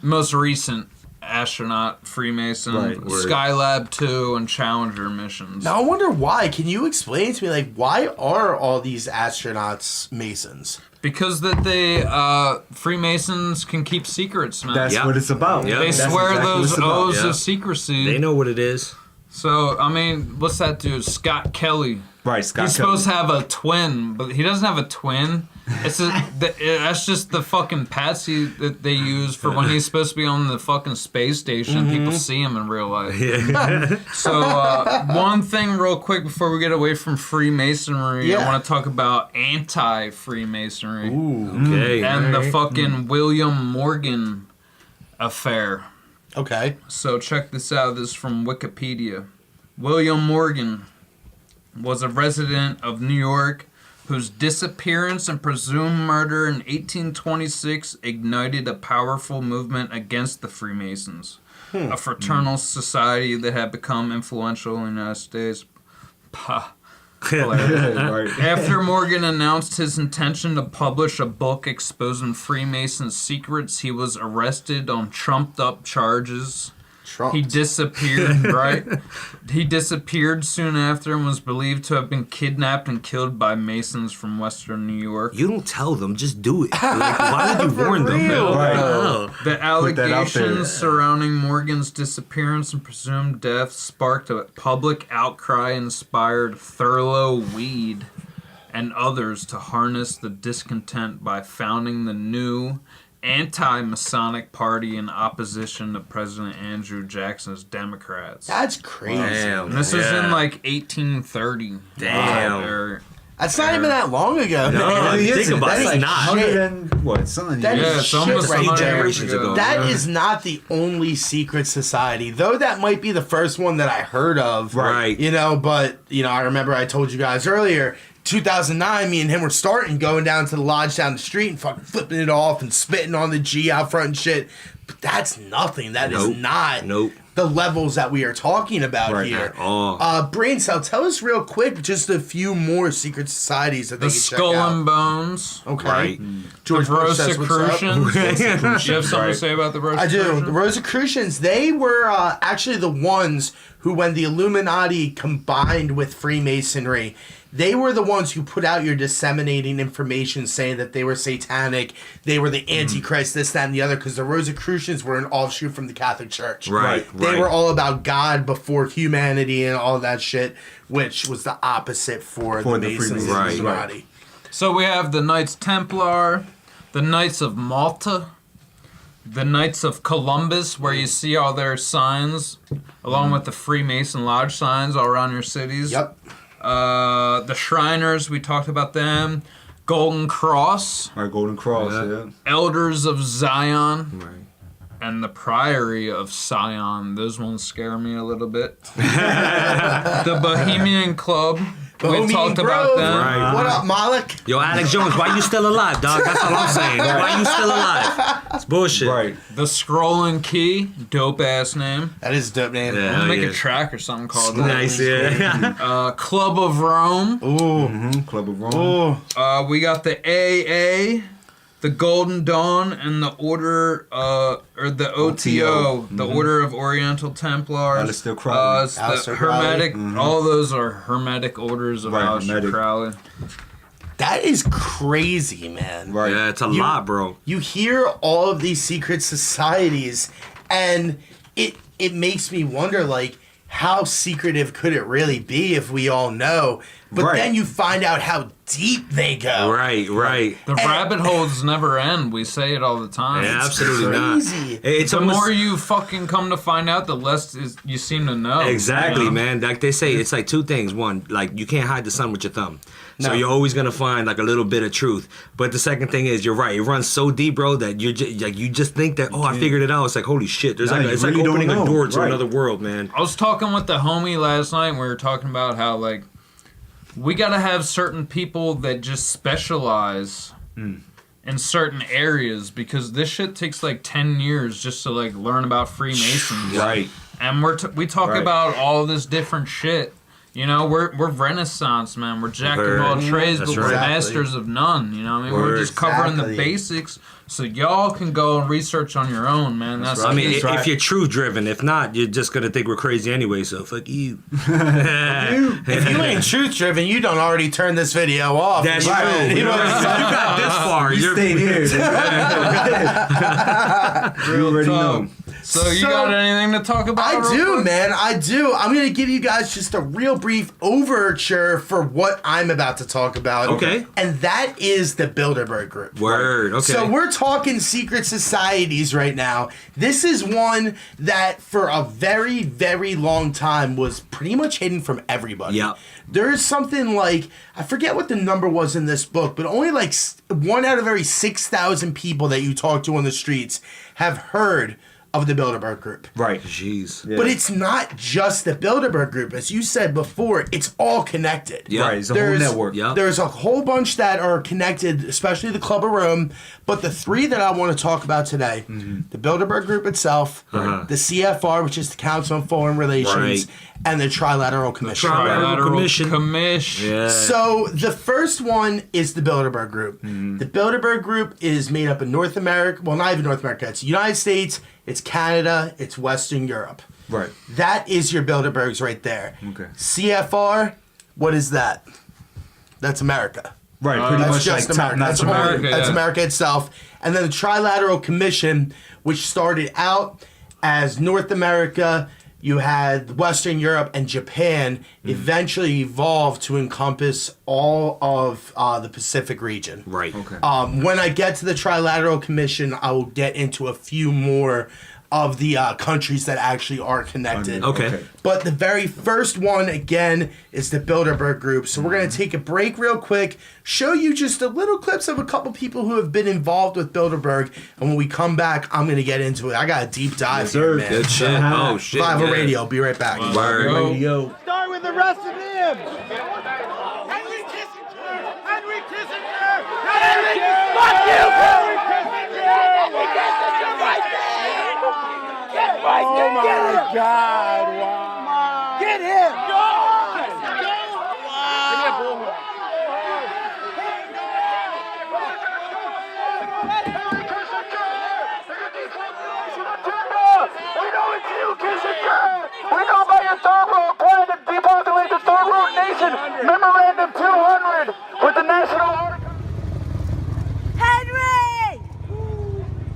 most recent astronaut Freemason, Right. Word. Skylab 2 and Challenger missions. Now I wonder why. Can you explain to me, like, why are all these astronauts Masons? Because that they Freemasons can keep secrets, man. That's Yep. what it's about. Yep. They That's swear exactly what those it's about. oaths Yeah. of secrecy. They know what it is. So, I mean, what's that dude? Scott Kelly. Right, Scott He's Kelly. supposed to have a twin, but he doesn't have a twin. That's just the fucking patsy that they use for when he's supposed to be on the fucking space station. People see him in real life. Yeah. So, one thing real quick before we get away from Freemasonry, I want to talk about anti-Freemasonry. Okay. And the fucking William Morgan affair. Okay. So check this out. This is from Wikipedia. William Morgan was a resident of New York whose disappearance and presumed murder in 1826 ignited a powerful movement against the Freemasons, a fraternal society that had become influential in the United States. After Morgan announced his intention to publish a book exposing Freemason secrets, he was arrested on trumped-up charges. He disappeared, right? He disappeared soon after and was believed to have been kidnapped and killed by Masons from Western New York. You don't tell them, just do it. Like, why would you warn them? Right. The allegations surrounding Morgan's disappearance and presumed death sparked a public outcry, inspired Thurlow Weed and others to harness the discontent by founding the new anti-Masonic party in opposition to President Andrew Jackson's Democrats. That's crazy. Damn. And this is in like 1830. Damn. That's not even that long ago. No, think about it. It's not. Something. That is it's shit almost right 100 there. generations ago. That is not the only secret society, though. That might be the first one that I heard of. Right. You know, but I remember I told you guys earlier. 2009, me and him were going down to the lodge down the street and fucking flipping it off and spitting on the G out front and shit. But that's nothing. That is not the levels that we are talking about here. Brain Cell, tell us real quick just a few more secret societies that they The can check Skull out. and Bones. Okay. Right. George The Bush says, "What's up?" Rosicrucians. Do you have something to say about the Rosicrucians? I do. The Rosicrucians, they were actually the ones who, when the Illuminati combined with Freemasonry, they were the ones who put out your disseminating information saying that they were satanic, they were the Antichrist, this, that, and the other, because the Rosicrucians were an offshoot from the Catholic Church. Right. They were all about God before humanity and all that shit, which was the opposite for the Masons and the Illuminati. So we have the Knights Templar, the Knights of Malta, the Knights of Columbus, where you see all their signs, along with the Freemason Lodge signs all around your cities. Yep. The Shriners, we talked about them. Golden Cross. Right, Golden Cross, yeah. Elders of Zion. Right. And the Priory of Sion. Those ones scare me a little bit. The Bohemian Club. We've talked about them. Right. What up, Malik? Yo, Alex Jones, why you still alive, dog? That's all I'm saying. Why you still alive? It's bullshit. Right. The Scrolling Key. Dope ass name. That is a dope name. I'm gonna make a track or something called that. Nice, yeah. Club of Rome. Ooh. Club of Rome. Ooh. We got the AA, the Golden Dawn, and the Order, or the OTO, the Order of Oriental Templars. Aleister Crowley. It's the Hermetic. All those are Hermetic orders of Aleister Crowley. That is crazy, man. Right. Yeah, it's a lot, bro. You hear all of these secret societies, and it makes me wonder, like, how secretive could it really be if we all know? But then you find out how deep they go. Right. The rabbit holes never end. We say it all the time. Yeah, absolutely crazy. not. It's the almost, more you fucking come to find out, the less you seem to know. Exactly, you know? man. Like they say, it's like two things. One, like you can't hide the sun with your thumb. So No. you're always gonna find like a little bit of truth. But the second thing is, you're right. It runs so deep, bro, that you just think that I figured it out. It's like holy shit. There's it's really like opening don't know. a door to Right. another world, man. I was talking with the homie last night, and we were talking about how, like, we gotta have certain people that just specialize in certain areas, because this shit takes like 10 years just to like learn about Freemasons. Right. And we talk about all this different shit. You know, we're Renaissance, man. We're jack of all trades, but That's we're right. masters of none. You know what I mean? We're just covering the basics So y'all can go and research on your own, man. That's I mean, right. if you're truth driven, if not, you're just gonna think we're crazy anyway. So fuck you. If you ain't truth driven, you don't already turn this video off. That's Right. true. You know what I'm saying? You got this far. You You're stayed here. You already know. So you got anything to talk about? I real do, quick? man. I do. I'm going to give you guys just a real brief overture for what I'm about to talk about. Okay. And that is the Bilderberg Group. Word. Okay. So we're talking secret societies right now. This is one that for a very, very long time was pretty much hidden from everybody. Yeah. There's something like, I forget what the number was in this book, but only like 1 out of every 6,000 people that you talk to on the streets have heard of the Bilderberg Group. Right. Jeez. Yeah. But it's not just the Bilderberg Group. As you said before, it's all connected. Yeah. Right. It's a whole network. Yeah. There's a whole bunch that are connected, especially the Club of Rome. But the three that I want to talk about today, the Bilderberg Group itself, the CFR, which is the Council on Foreign Relations, Right. and the Trilateral Commission. Trilateral Commission. Yeah. So the first one is the Bilderberg Group. The Bilderberg Group is made up of North America, well, not even North America, it's the United States, it's Canada, it's Western Europe. Right. That is your Bilderbergs right there. Okay. CFR, what is that? That's America. Right. Pretty That's much just like America. top-notch That's, America. That's yeah. America itself. And then the Trilateral Commission, which started out as North America, you had Western Europe and Japan, eventually evolved to encompass all of the Pacific region. Right. Okay. When I get to the Trilateral Commission, I will get into a few more of the countries that actually are connected. Okay. But the very first one, again, is the Bilderberg Group. So we're going to take a break real quick, show you just a little clips of a couple people who have been involved with Bilderberg. And when we come back, I'm going to get into it. I got a deep dive here, man. Good shit. Oh shit. Survival yeah. Radio. Be right back. Word. Yo. Start with the rest of them. Henry Kissinger! Henry Kissinger! Henry Kissinger! Fuck you! Henry Kissinger! Henry Kissinger right there! Get right there! Oh my God! Wow! Get him! God! Wow! We know it's you, Kissinger! We know about your third world plan to depopulate the third world nation! Memorandum 200 with the National... Henry!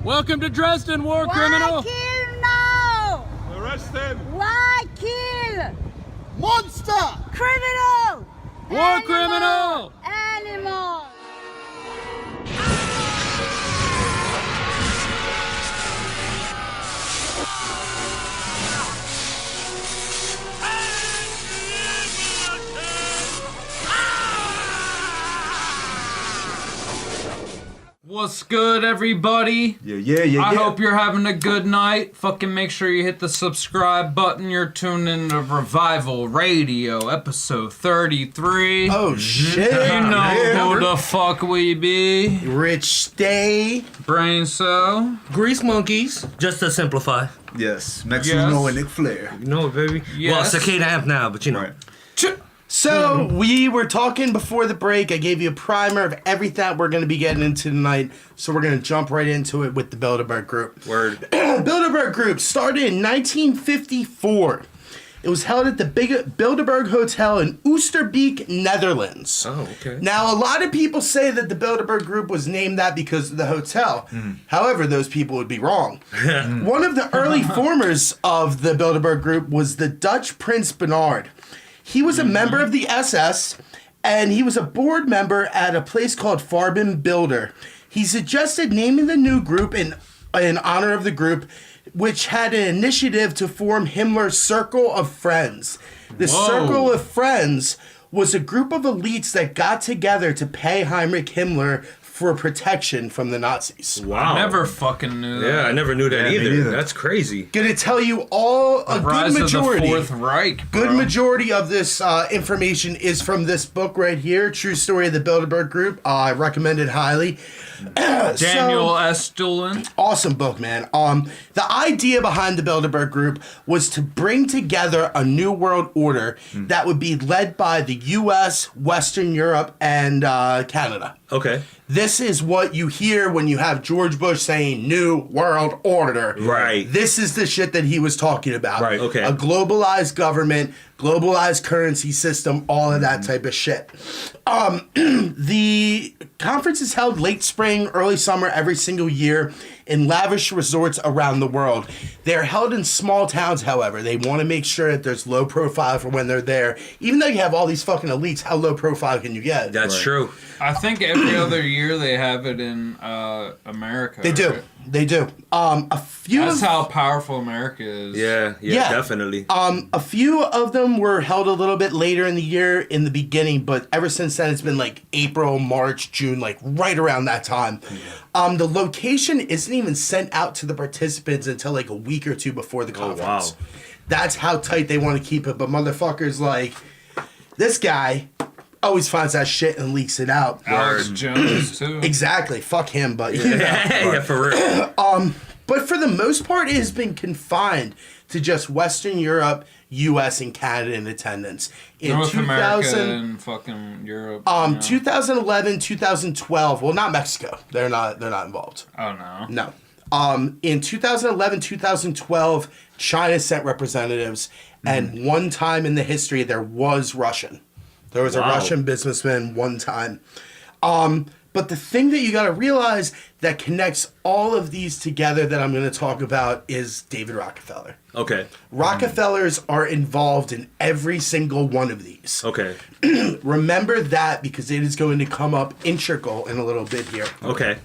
Welcome to Dresden, war criminal. Why kill now? Arrest them! Why kill? Monster! Criminal! War criminal! Animal! What's good, everybody? Yeah. I hope you're having a good night. Fucking make sure you hit the subscribe button. You're tuned in to Revival Radio, episode 33. Oh, shit. You know who the fuck we be. Rich Stay. Brain Cell. Grease monkeys. Just to simplify. Yes. Maximo Yes. and Nick Flair. You know it, baby. Yes. Well, Cicada Amp now, but you know. Right. So we were talking before the break. I gave you a primer of everything that we're going to be getting into tonight. So we're going to jump right into it with the Bilderberg Group. Word. Bilderberg Group started in 1954. It was held at the Bilderberg Hotel in Oosterbeek, Netherlands. Oh, okay. Now, a lot of people say that the Bilderberg Group was named that because of the hotel. However, those people would be wrong. One of the early formers of the Bilderberg Group was the Dutch Prince Bernhard. He was a member of the SS, and he was a board member at a place called Farben Bilder. He suggested naming the new group in honor of the group, which had an initiative to form Himmler's Circle of Friends. The Circle of Friends was a group of elites that got together to pay Heinrich Himmler for protection from the Nazis. Wow. Never fucking knew that. Yeah, I never knew that me either. neither. That's crazy. Gonna tell you all a Rise good majority. of the Fourth Reich, bro. Good majority of this information is from this book right here, True Story of the Bilderberg Group. I recommend it highly. Daniel S. Doolin. Awesome book, man. The idea behind the Bilderberg Group was to bring together a new world order that would be led by the U.S., Western Europe, and Canada. Okay. This is what you hear when you have George Bush saying New World Order. Right. This is the shit that he was talking about. Right, okay. A globalized government, globalized currency system, all of that type of shit. The conference is held late spring, early summer every single year in lavish resorts around the world. They're held in small towns, however. They want to make sure that there's low profile for when they're there. Even though you have all these fucking elites, how low profile can you get? That's true. I think every other year they have it in America. They do. Right? They do. A few. That's how powerful America is. Yeah, definitely. A few of them were held a little bit later in the year in the beginning, but ever since then it's been like April, March, June, like right around that time. The location isn't even sent out to the participants until like a week or two before the conference. wow. That's how tight they want to keep it. But motherfuckers like this guy always finds that shit and leaks it out. Alex Jones too. Exactly. Fuck him, but you know. Yeah, for real. But for the most part, it has been confined to just Western Europe, U.S., and Canada in attendance. In North America and fucking Europe. 2011, 2012. Well, not Mexico. They're not involved. Oh no. No. In 2011, 2012, China sent representatives, and one time in the history there was Russian. There was a Russian businessman one time. But the thing that you got to realize that connects all of these together that I'm going to talk about is David Rockefeller. Okay. Rockefellers are involved in every single one of these. Okay. Remember that because it is going to come up integral in a little bit here. Okay.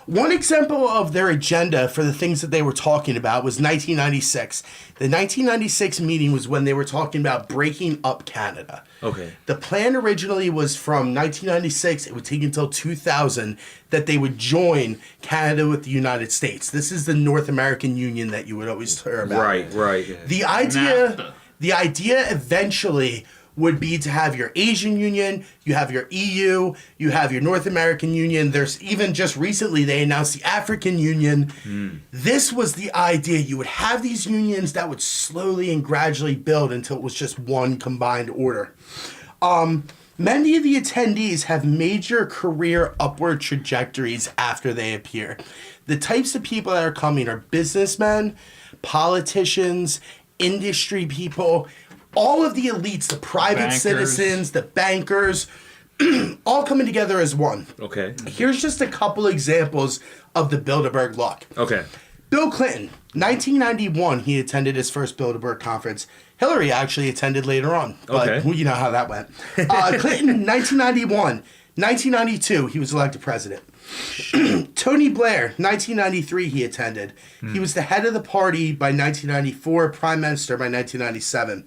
One example of their agenda for the things that they were talking about was 1996. The 1996 meeting was when they were talking about breaking up Canada. Okay. The plan originally was from 1996, it would take until 2000, that they would join Canada with the United States. This is the North American Union that you would always hear about. Right. The idea eventually would be to have your Asian Union, you have your EU, you have your North American Union. There's even just recently they announced the African Union. This was the idea. You would have these unions that would slowly and gradually build until it was just one combined order. Many of the attendees have major career upward trajectories after they appear. The types of people that are coming are businessmen, politicians, industry people, all of the elites, the private citizens, the bankers, all coming together as one. Okay. Here's just a couple examples of the Bilderberg look. Okay. Bill Clinton, 1991, he attended his first Bilderberg conference. Hillary actually attended later on, but you know how that went. Clinton, 1991. 1992, he was elected president. Tony Blair, 1993, he attended. He was the head of the party by 1994, prime minister by 1997.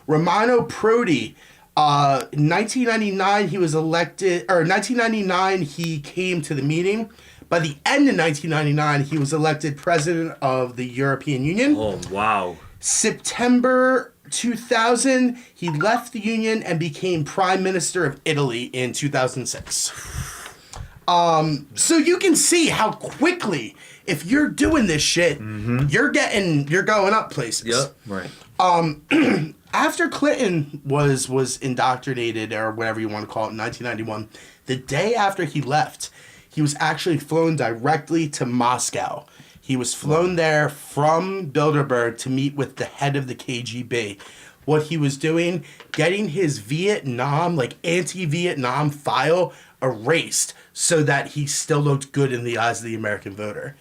Romano Prodi, 1999, he was elected, or 1999, he came to the meeting. By the end of 1999, he was elected president of the European Union. Oh, wow. September 2000, he left the Union and became prime minister of Italy in 2006. So you can see how quickly, if you're doing this shit, you're going up places. Yep. Right. After Clinton was indoctrinated, or whatever you want to call it, in 1991, the day after he left, he was actually flown directly to Moscow. He was flown there from Bilderberg to meet with the head of the KGB. What he was doing, getting his Vietnam, like anti-Vietnam file erased so that he still looked good in the eyes of the American voter.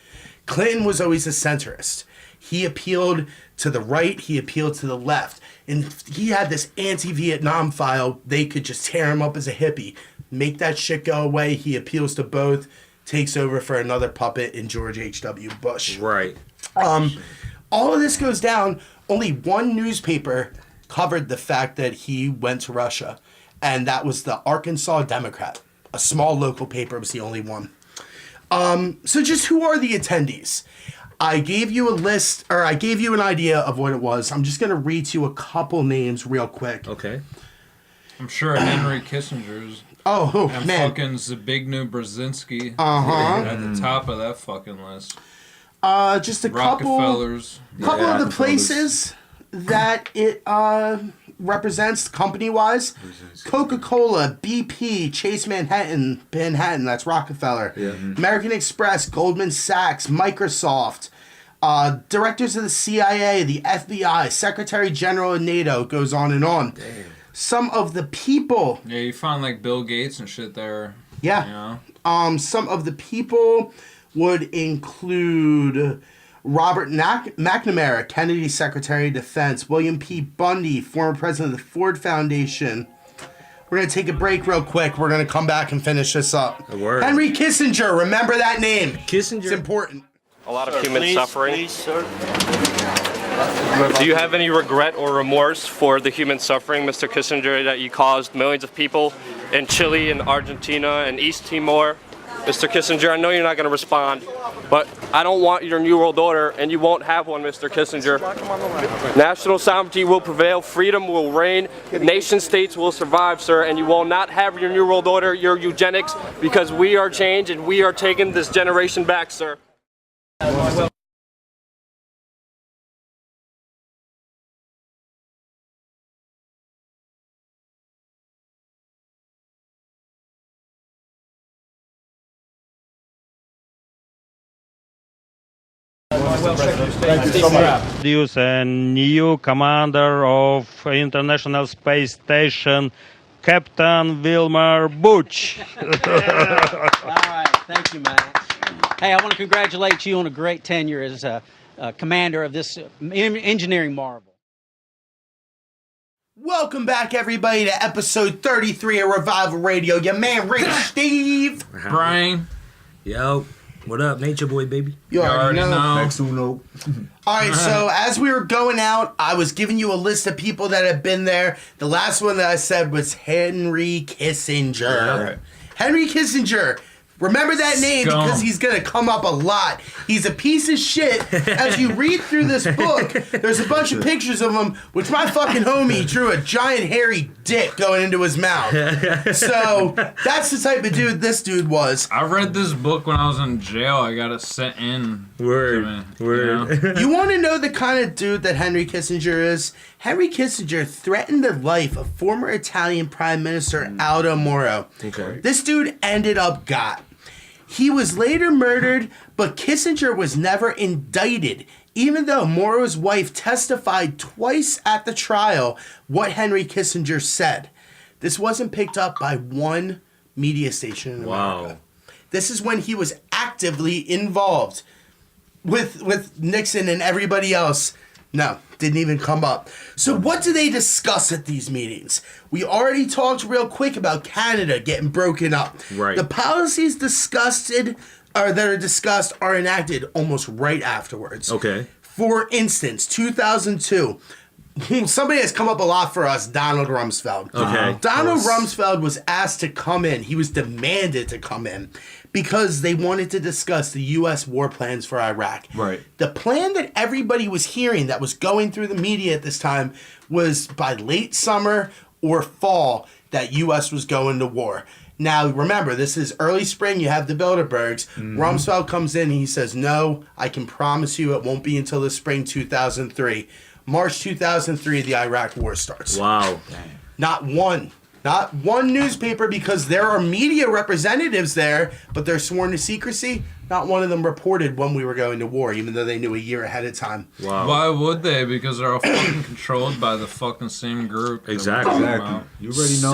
Clinton was always a centrist. He appealed to the right, he appealed to the left. And he had this anti-Vietnam file. They could just tear him up as a hippie, make that shit go away. He appeals to both, takes over for another puppet in George H.W. Bush. Right. All of this goes down. Only one newspaper covered the fact that he went to Russia, and that was the Arkansas Democrat. A small local paper was the only one. So just who are the attendees? I gave you a list, or I gave you an idea of what it was. I'm just going to read to you a couple names real quick. Okay. I'm sure Henry Kissinger's. And man. fucking Zbigniew Brzezinski. Uh-huh. At the top of that fucking list. Just a couple Rockefellers. of the places that it represents company-wise. Coca-Cola, BP, Chase Manhattan, that's Rockefeller. Yeah. American Express, Goldman Sachs, Microsoft, directors of the CIA, the FBI, Secretary General of NATO, goes on and on. Damn. Some of the people... Yeah, you find like Bill Gates and shit there. Yeah. You know? Some of the people would include Robert McNamara, Kennedy Secretary of Defense, William P. Bundy, former president of the Ford Foundation. We're going to take a break real quick. We're going to come back and finish this up. Word. Henry Kissinger, remember that name. Kissinger. It's important. A lot of human suffering. Do you have any regret or remorse for the human suffering, Mr. Kissinger, that you caused millions of people in Chile and Argentina and East Timor? Mr. Kissinger, I know you're not going to respond, but I don't want your New World Order, and you won't have one, Mr. Kissinger. National sovereignty will prevail, freedom will reign, nation states will survive, sir, and you will not have your New World Order, your eugenics, because we are changed and we are taking this generation back, sir. Introduce a new commander of International Space Station, Captain Wilmer Butch. All right, thank you, Max. Hey, I want to congratulate you on a great tenure as commander of this engineering marvel. Welcome back, everybody, to episode 33 of Revival Radio. Your man, Rich Steve. Brian. Yo, what up, Nature Boy, baby? You already know. Next uno. All right, so as we were going out, I was giving you a list of people that have been there. The last one that I said was Henry Kissinger. Right. Henry Kissinger. Remember that name Scum. because he's going to come up a lot. He's a piece of shit. As you read through this book, there's a bunch of pictures of him, which my fucking homie drew a giant hairy dick going into his mouth. So that's the type of dude this dude was. I read this book when I was in jail. I got it sent in. Word. To me, Word. You know? You want to know the kind of dude that Henry Kissinger is? Henry Kissinger threatened the life of former Italian Prime Minister Aldo Moro. Okay. This dude ended up got. He was later murdered, but Kissinger was never indicted, even though Moro's wife testified twice at the trial what Henry Kissinger said. This wasn't picked up by one media station in America. This is when he was actively involved with Nixon and everybody else. No, didn't even come up. So what do they discuss at these meetings? We already talked real quick about Canada getting broken up. Right. The policies that are discussed are enacted almost right afterwards. Okay. For instance, 2002. Somebody has come up a lot for us, Donald Rumsfeld. Okay. Donald Rumsfeld was asked to come in. He was demanded to come in because they wanted to discuss the U.S. war plans for Iraq. Right. The plan that everybody was hearing that was going through the media at this time was by late summer or fall that U.S. was going to war. Now, remember, this is early spring. You have the Bilderbergs. Rumsfeld comes in and he says, no, I can promise you it won't be until the spring 2003. March 2003, the Iraq war starts. Wow. Not one newspaper, because there are media representatives there, but they're sworn to secrecy. Not one of them reported when we were going to war, even though they knew a year ahead of time. Wow. Why would they? Because they're all fucking controlled by the fucking same group. Exactly. Exactly. You already know.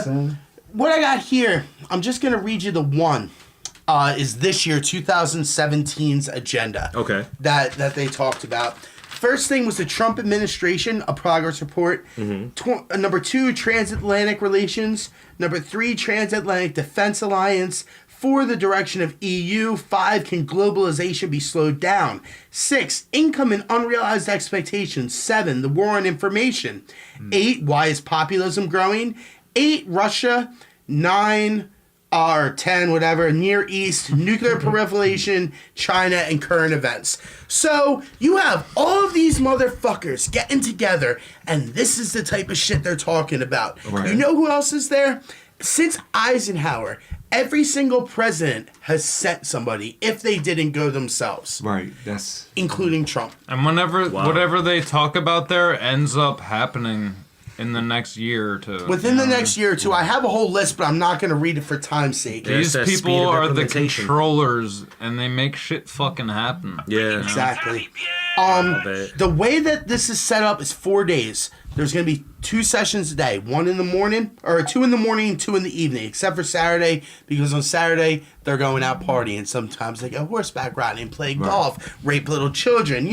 So, what I got here, I'm just going to read you the one. Is this year 2017's agenda. Okay. That they talked about. First thing was the Trump administration, a progress report. Number 2, transatlantic relations. Number 3, transatlantic defense alliance. 4, the direction of EU. 5, can globalization be slowed down? 6, income and unrealized expectations. 7, the war on information. 8, why is populism growing? 8, Russia. 9, or 10, whatever, Near East, nuclear proliferation, China, and current events. So you have all of these motherfuckers getting together, and this is the type of shit they're talking about. Right. You know who else is there? since Eisenhower, every single president has sent somebody if they didn't go themselves. Right. That's including Trump. And whatever they talk about there ends up happening in the next year or two. Within the next year or two, I have a whole list, but I'm not going to read it for time's sake. These people are the controllers, and they make shit fucking happen. Yeah, exactly. The way that this is set up is 4 days. There's going to be 2 sessions a day, 1 in the morning, or 2 in the morning, 2 in the evening, except for Saturday, because on Saturday they're going out partying. Sometimes they go horseback riding, play golf, rape little children,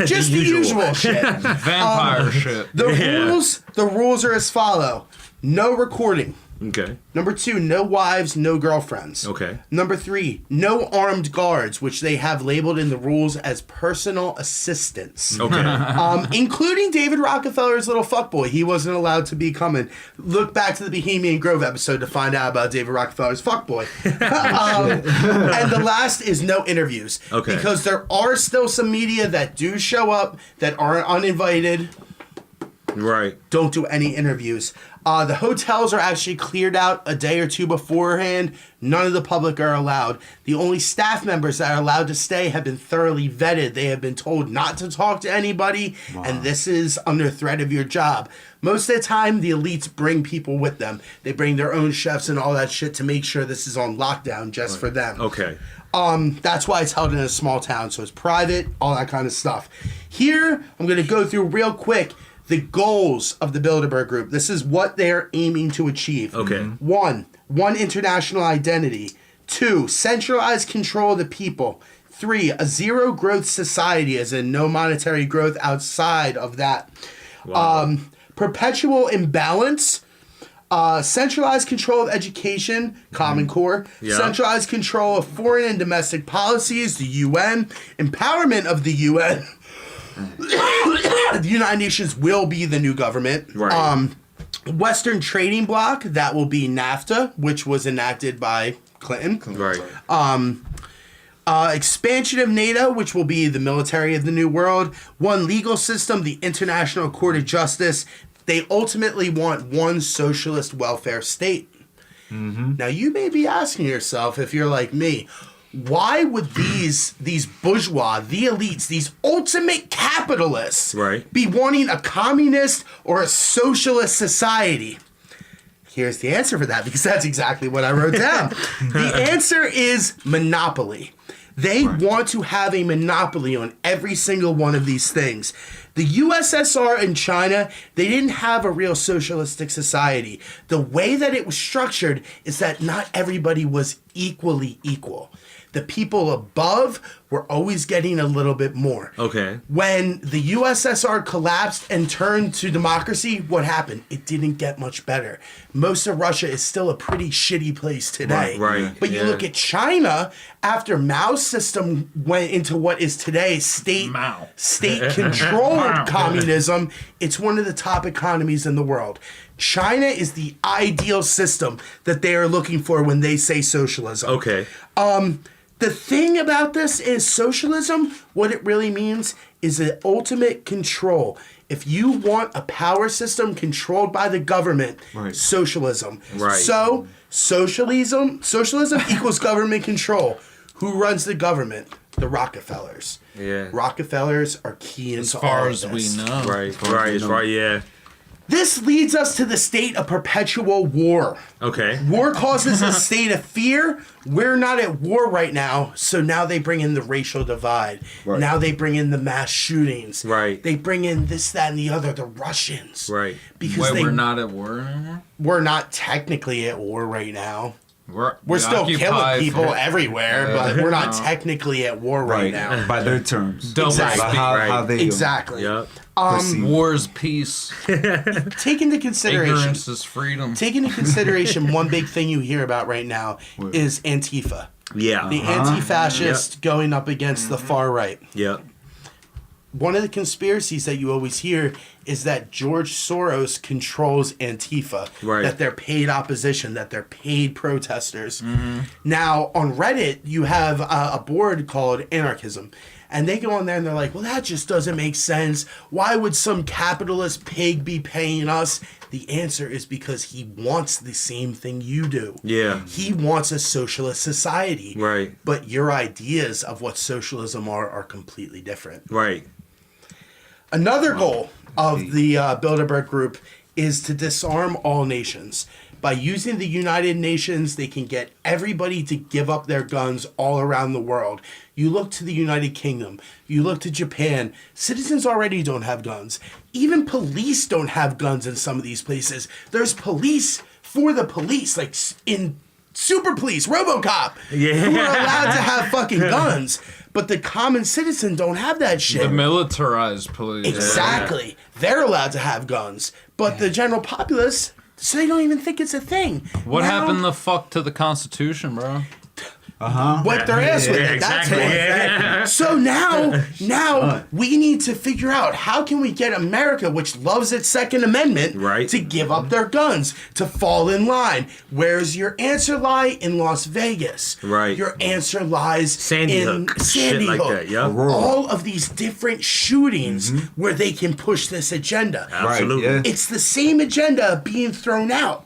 just the usual shit. Vampire shit. The rules are as follow. No recording. Okay. Number 2, no wives, no girlfriends. Okay. Number 3, no armed guards, which they have labeled in the rules as personal assistants. Okay. Including David Rockefeller's little fuckboy. He wasn't allowed to be coming. Look back to the Bohemian Grove episode to find out about David Rockefeller's fuckboy. And the last is no interviews. Okay. Because there are still some media that do show up that aren't uninvited. Right. Don't do any interviews. The hotels are actually cleared out a day or two beforehand. None of the public are allowed. The only staff members that are allowed to stay have been thoroughly vetted. They have been told not to talk to anybody, and this is under threat of your job. Most of the time, the elites bring people with them. They bring their own chefs and all that shit to make sure this is on lockdown just for them. Okay. That's why it's held in a small town, so it's private, all that kind of stuff. Here, I'm going to go through real quick the goals of the Bilderberg Group. This is what they're aiming to achieve. Okay. 1, international identity. 2, centralized control of the people. 3, a zero growth society, as in no monetary growth outside of that. Wow. Perpetual imbalance. Centralized control of education, Common Core. Yeah. Centralized control of foreign and domestic policies, the UN. Empowerment of the UN. The United Nations will be the new government. Right. Western trading bloc, that will be NAFTA, which was enacted by Clinton. Right. Expansion of NATO, which will be the military of the new world. One legal system, the International Court of Justice. They ultimately want one socialist welfare state. Mm-hmm. Now, you may be asking yourself, if you're like me, why would these bourgeois, the elites, these ultimate capitalists be wanting a communist or a socialist society? Here's the answer for that, because that's exactly what I wrote down. The answer is monopoly. They want to have a monopoly on every single one of these things. The USSR and China, they didn't have a real socialistic society. The way that it was structured is that not everybody was equally equal. The people above were always getting a little bit more. Okay. When the USSR collapsed and turned to democracy, what happened? It didn't get much better. Most of Russia is still a pretty shitty place today. Right. But you look at China, after Mao's system went into what is today state-controlled communism, it's one of the top economies in the world. China is the ideal system that they are looking for when they say socialism. Okay. The thing about this is socialism, what it really means is the ultimate control. If you want a power system controlled by the government, socialism. Right. So socialism equals government control. Who runs the government? The Rockefellers. Yeah. Rockefellers are key into as far all as of we this. know. Right, yeah. This leads us to the state of perpetual war. Okay. War causes a state of fear. We're not at war right now, so now they bring in the racial divide. Right. Now they bring in the mass shootings. Right. They bring in this, that, and the other, the Russians. Right. Because we're not at war anymore? We're not technically at war right now. We're still killing people for- everywhere, but we're not technically at war right now. By their terms. Double Exactly. speak. How they Exactly. Yep. perceive. War's peace. Take into consideration. Ignorance is freedom. Take into consideration one big thing you hear about right now is Antifa. Yeah. The anti-fascist going up against the far right. Yep. One of the conspiracies that you always hear is that George Soros controls Antifa. Right. That they're paid opposition, that they're paid protesters. Now, on Reddit, you have a board called Anarchism. And they go on there and they're like, well, that just doesn't make sense. Why would some capitalist pig be paying us? The answer is because he wants the same thing you do. Yeah. He wants a socialist society. Right. But your ideas of what socialism are completely different. Right. Another goal of the Bilderberg Group is to disarm all nations. By using the United Nations, they can get everybody to give up their guns all around the world. You look to the United Kingdom, you look to Japan, citizens already don't have guns. Even police don't have guns in some of these places. There's police for the police, like in Super Police, RoboCop, who are allowed to have fucking guns. But the common citizen don't have that shit. The militarized police. Exactly. They're allowed to have guns. But the general populace, so they don't even think it's a thing. What Now, happened the fuck to the Constitution, bro? Wipe their ass with it. Exactly. That's what. So now we need to figure out how can we get America, which loves its Second Amendment, Right. to give up their guns, to fall in line. Where's your answer lie? In Las Vegas. Right. Your answer lies Sandy in Hook. Sandy Shit like Hook. that, yeah. All of these different shootings where they can push this agenda. Absolutely. yeah. It's the same agenda being thrown out.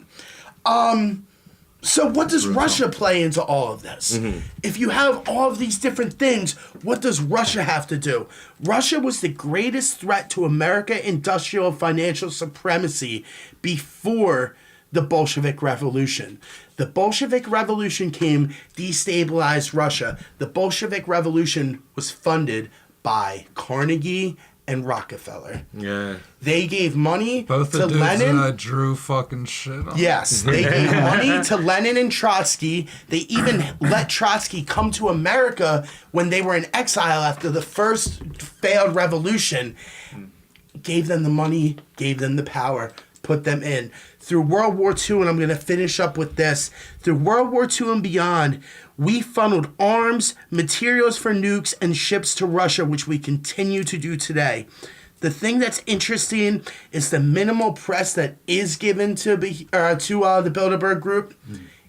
So what does Russia play into all of this? If you have all of these different things, what does Russia have to do? Russia was the greatest threat to American industrial and financial supremacy before the Bolshevik Revolution. The Bolshevik Revolution came, destabilized Russia. The Bolshevik Revolution was funded by Carnegie and Rockefeller. Yeah. They gave money Both to the dudes Lenin. that drew fucking shit on. Yes, they gave money to Lenin and Trotsky. They even let Trotsky come to America when they were in exile after the first failed revolution. Gave them the money, gave them the power, put them in. Through World War II, and I'm going to finish up with this, through World War II and beyond, we funneled arms, materials for nukes, and ships to Russia, which we continue to do today. The thing that's interesting is the minimal press that is given to the Bilderberg Group.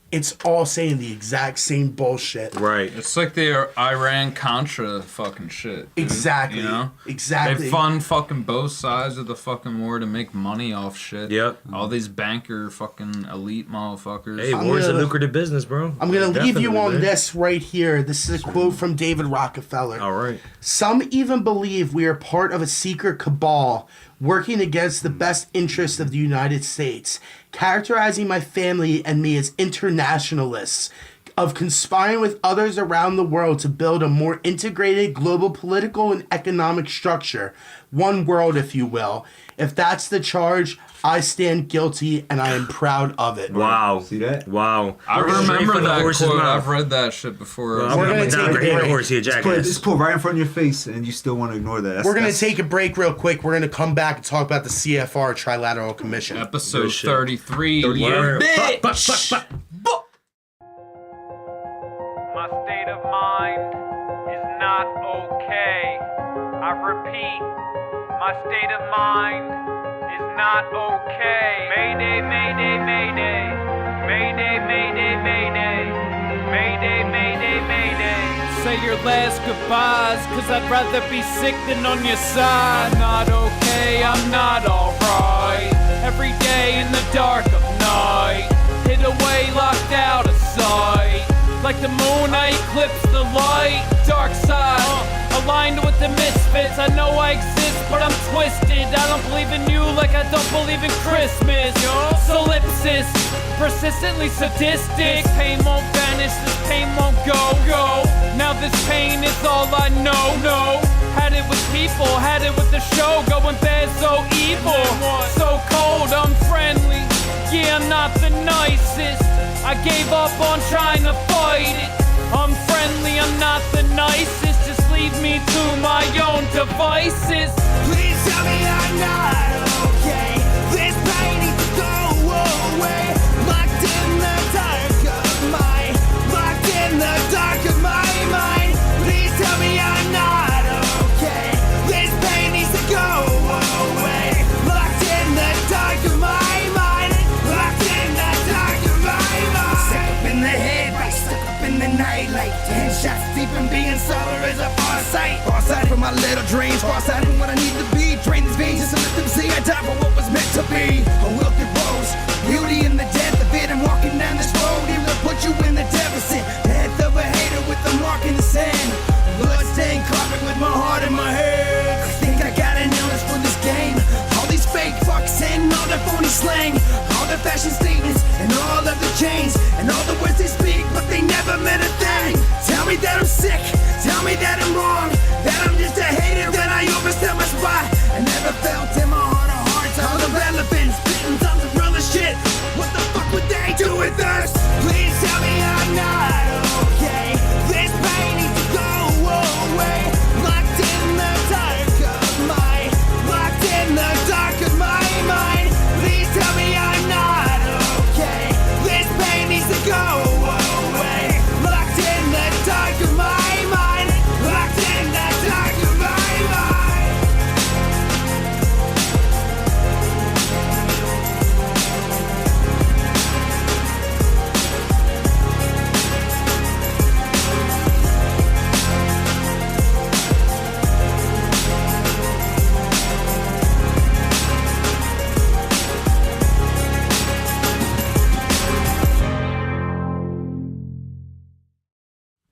It's all saying the exact same bullshit. Right. It's like the Iran-Contra fucking shit. Dude. Exactly. You know? Exactly. They fund fucking both sides of the fucking war to make money off shit. Yep. All these banker fucking elite motherfuckers. Hey, war's a lucrative business, bro. I'm going to leave you Definitely, on man. this right here. This is a quote from David Rockefeller. All right. Some even believe we are part of a secret cabal working against the best interests of the United States, characterizing my family and me as internationalists, of conspiring with others around the world to build a more integrated global political and economic structure. One world, if you will. If that's the charge, I stand guilty and I am proud of it. Wow. See that? Wow. I Straight remember from the that horse's quote. mouth. I've read that shit before. Well, I'm We're gonna gonna down take for a hitting break. horse here, It's jackass. put right in front of your face, and you still want to ignore that. We're going to take a break real quick. We're going to come back and talk about the CFR Trilateral Commission. Episode Good shit. 33. Word. Yeah, But- bitch. My state of mind is not okay. I repeat, my state of mind is not okay. Mayday, mayday, mayday. Mayday, mayday, mayday. Mayday, mayday, mayday. Say your last goodbyes, cause I'd rather be sick than on your side. I'm not okay, I'm not alright. Every day in the dark of night, hid away, locked out of sight. Like the moon, I eclipse the light. Dark side, aligned with the misfits. I know I exist, but I'm twisted. I don't believe in you like I don't believe in Christmas. Solipsis, persistently sadistic. This pain won't vanish, this pain won't go. Now this pain is all I know. Had it with people, had it with the show. Going bad, so evil, so cold, unfriendly. Yeah, I'm not the nicest. I gave up on trying to fight it. I'm friendly, I'm not the nicest. Just leave me to my own devices. Please tell me I'm not okay. This pain needs to go away. Locked in the dark of my, locked in the dark of my mind. Please tell me I'm not okay. This pain needs to go away. Locked in the dark of my mind. Locked in the dark of my mind. Stuck up in the head, right? Stuck up in the night, like 10 shots deep and being sober is a far sight. little dreams, far-sighted from what I need to be. Drain these veins just to let them see I died for what was meant to be. A wilted rose, beauty in the death of it. I'm walking down this road, even to put you in the deficit. Death of a hater with a mark in the sand. Blood-stained carpet with my heart in my head. I think I got an illness for this game. All these fake fucks and all the phony slang, all the fashion statements and all of the chains, and all the words they speak, but they never meant a thing. Tell me that I'm sick, tell me that I'm wrong, that I'm just a hater, that I overstep my spot. I never felt in my heart of hearts all the relevance, spitting tons of real shit. What the fuck would they do with us? Please tell me I'm not okay. This pain needs to go away. Locked in the dark of my, locked in the dark of my mind. Please tell me I'm not okay. This pain needs to go away. Locked in the dark of my mind. Locked in the dark of my mind.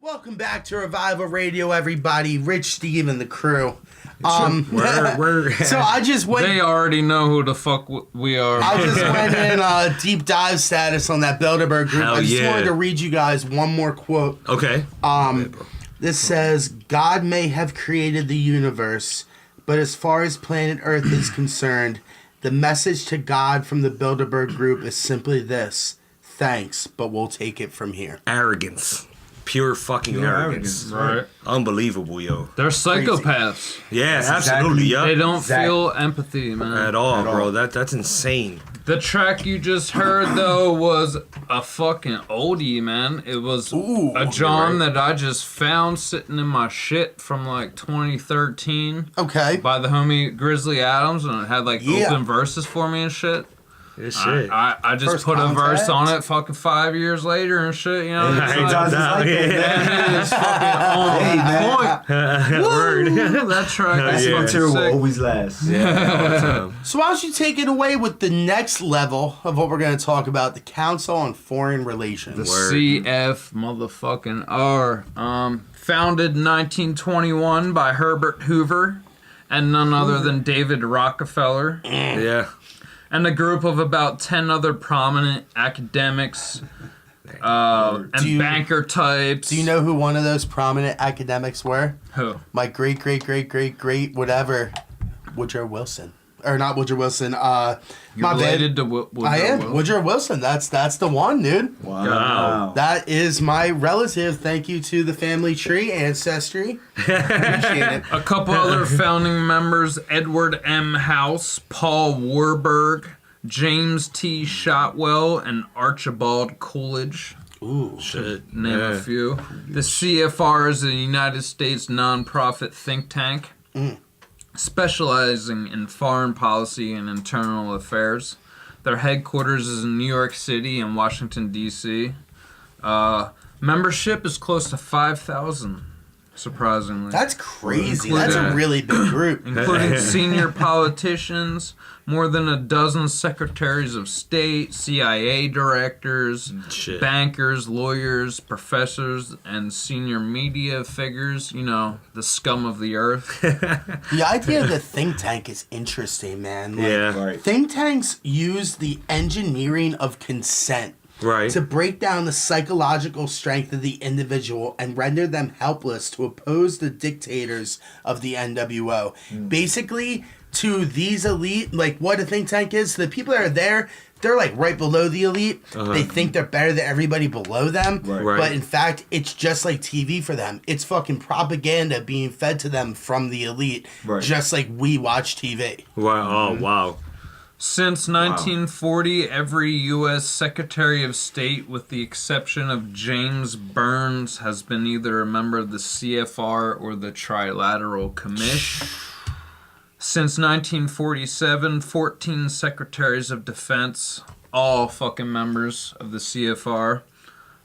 Welcome back to Revival Radio, everybody. Rich, Steve, and the crew. Word. So I just went. They already know who the fuck we are. I just went in deep dive status on that Bilderberg group. Hell I just yeah. wanted to read you guys one more quote. Okay. This says, God may have created the universe, but as far as planet Earth is concerned, the message to God from the Bilderberg group is simply this: thanks, but we'll take it from here. Arrogance. Pure fucking arrogance. Right. Unbelievable, yo. They're psychopaths. Yeah, That's absolutely, exactly- yeah. They don't feel empathy, man. At all, bro. That's insane. The track you just heard, though, was a fucking oldie, man. It was a John that I just found sitting in my shit from like 2013 Okay. by the homie Grizzly Adams, and it had like Yeah. open verses for me and shit. Good shit. I just First put a verse contact. on it fucking 5 years later and shit, you know? Hey, It's John's like, like that, man, it's fucking on Hey, man. point. Word. That track Hell is yeah. fucking Material will sick. always last. So why don't you take it away with the next level of what we're going to talk about, the Council on Foreign Relations. Word. CF motherfucking R. Founded in 1921 by Herbert Hoover and none other than David Rockefeller, Yeah. and a group of about 10 other prominent academics and banker types. Do you know who one of those prominent academics were? Who? My great whatever, Woodrow Wilson. Or not Woodrow Wilson. You're my related bad. to Woodrow I am. Wilson? Woodrow Wilson. That's the one, dude. Wow. That is my relative. Thank you to the family tree, ancestry. Appreciate it. A couple other founding members: Edward M. House, Paul Warburg, James T. Shotwell, and Archibald Coolidge. Ooh. Shit. Name a few. The CFR is a United States nonprofit think tank specializing in foreign policy and internal affairs. Their headquarters is in New York City and Washington, D.C. Membership is close to 5,000, surprisingly. That's crazy. That's a Including- really big group. Including senior politicians, more than a dozen secretaries of state, CIA directors, Shit. bankers, lawyers, professors, and senior media figures. You know, the scum of the earth. The idea of the think tank is interesting, man. Like, Yeah. Right. Think tanks use the engineering of consent Right. to break down the psychological strength of the individual and render them helpless to oppose the dictators of the NWO. Basically, to these elite, like what a think tank is, the people that are there, they're like right below the elite. They think they're better than everybody below them. Right. But in fact, it's just like TV for them. It's fucking propaganda being fed to them from the elite, Right. just like we watch TV. Wow. Oh, wow. Since 1940, every U.S. Secretary of State, with the exception of James Burns, has been either a member of the CFR or the Trilateral Commission. Since 1947, 14 Secretaries of Defense, all fucking members of the CFR.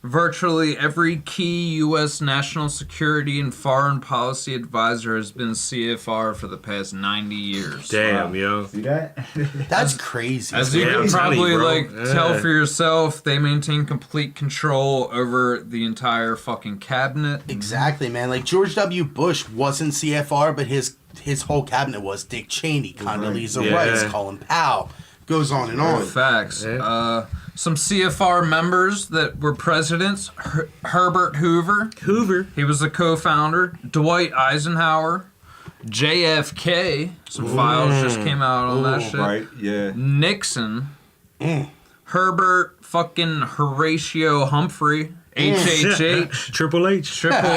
Virtually every key U.S. national security and foreign policy advisor has been CFR for the past 90 years. Damn, yo. See that? That's crazy. As you I'm can telling probably you, bro. tell Yeah. for yourself, they maintain complete control over the entire fucking cabinet. Exactly, man. Like George W. Bush wasn't CFR, but his whole cabinet was. Dick Cheney, Condoleezza Yeah. Rice, Colin Powell. Goes on and on. Facts. Yeah. Some CFR members that were presidents: Herbert Hoover. He was the co-founder. Dwight Eisenhower. JFK. Some files just came out on that shit. Right, yeah. Nixon. Herbert fucking Horatio Humphrey. HHH. Triple H. Triple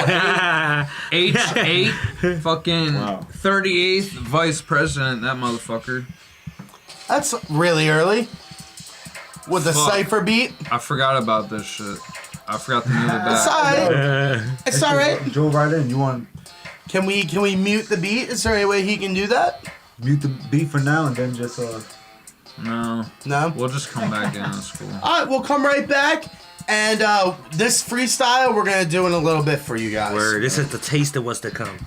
H. H8. Fucking Wow. 38th vice president, that motherfucker. That's really early. With the Fuck. cipher beat. I forgot about this shit. I forgot to move it It's back. alright. It's alright. Joe right in. You want Can we mute the beat? Is there any way he can do that? mute the beat for now and then just No. No? We'll just come back in. That's cool. Alright, we'll come right back. And this freestyle we're gonna do in a little bit for you guys. Word. This is the taste of what's to come.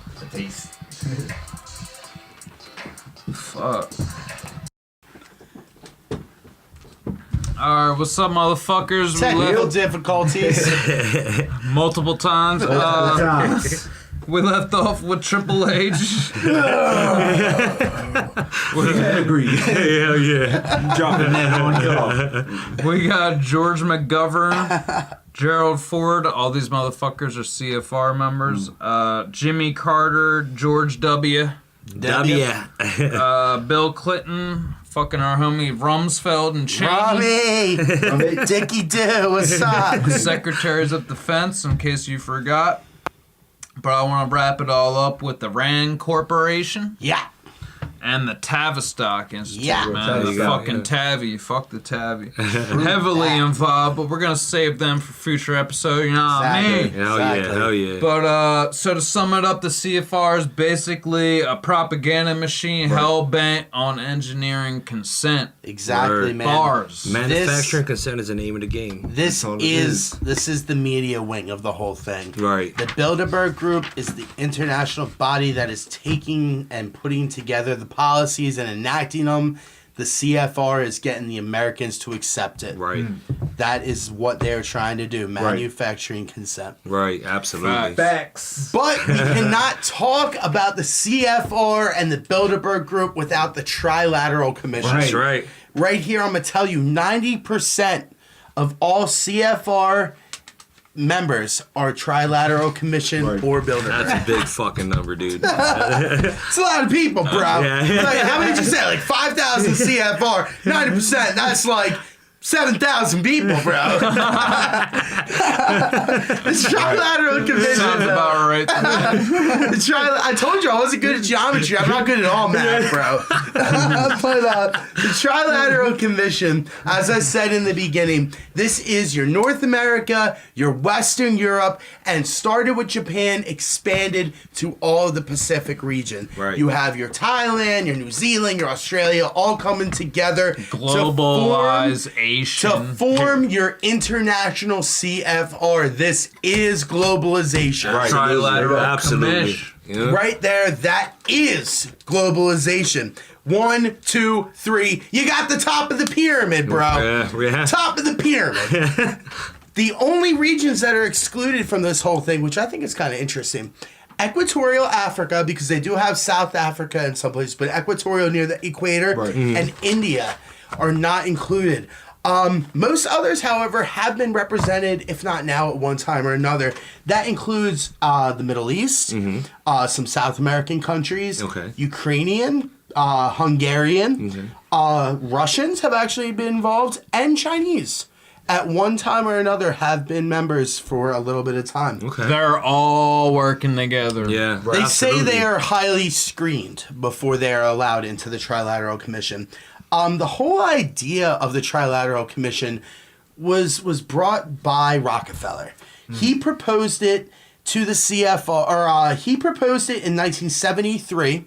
Fuck. Alright, what's up, motherfuckers? We Technical left difficulties. multiple times. times. We left off with Triple H. Agree. Hell yeah. Dropping that on y'all. We got George McGovern, Gerald Ford. All these motherfuckers are CFR members. Jimmy Carter, George W. Bill Clinton, fucking our homie Rumsfeld and Cheney. Rami! Dickie Doo, what's up? Secretaries of Defense, in case you forgot. But I want to wrap it all up with the RAND Corporation Yeah. and the Tavistock Institute, Yeah. man. The fucking Tavi. Fuck the Tavi. Heavily involved, but we're going to save them for future episode, you know what I mean? Exactly. Hell yeah. Hell yeah. But so to sum it up, the CFR is basically a propaganda machine hell bent on engineering consent. Exactly, Word. man. Bars. Manufacturing consent is the name of the game. This is the media wing of the whole thing. Right. The Bilderberg Group is the international body that is taking and putting together the policies and enacting them. The CFR is getting the Americans to accept it. Right. That is what they're trying to do, manufacturing consent. Right. Absolutely. Facts. But we cannot talk about the CFR and the Bilderberg Group without the Trilateral Commission. That's right. Right here, I'm going to tell you 90% of all CFR members are Trilateral Commission or Bilderberg. That's a big fucking number, dude. It's a lot of people, bro. Yeah. Like, how many did you say? Like 5,000 CFR, 90%. That's like 7,000 people, bro. It's Trilateral Commission. Sounds about right. I told you I wasn't good at geometry. I'm not good at all math, bro. But the Trilateral Commission, as I said in the beginning, this is your North America, your Western Europe, and started with Japan, expanded to all of the Pacific region. Right. You have your Thailand, your New Zealand, your Australia, all coming together Globalization. to form your international CFR. This is globalization. Right. Trilateral Absolutely. Commish. Yeah. Right there, that is globalization. 1, 2, 3. You got the top of the pyramid, bro. Yeah. Top of the pyramid. The only regions that are excluded from this whole thing, which I think is kind of interesting, Equatorial Africa, because they do have South Africa in some places, but Equatorial near the equator, and India are not included. Most others, however, have been represented, if not now, at one time or another. That includes the Middle East, some South American countries, Ukrainian, Hungarian, Russians have actually been involved, and Chinese. At one time or another, have been members for a little bit of time. They're all working together. Yeah. They say they are highly screened before they are allowed into the Trilateral Commission. The whole idea of the Trilateral Commission was brought by Rockefeller. He proposed it to the CFR, or he proposed it in 1973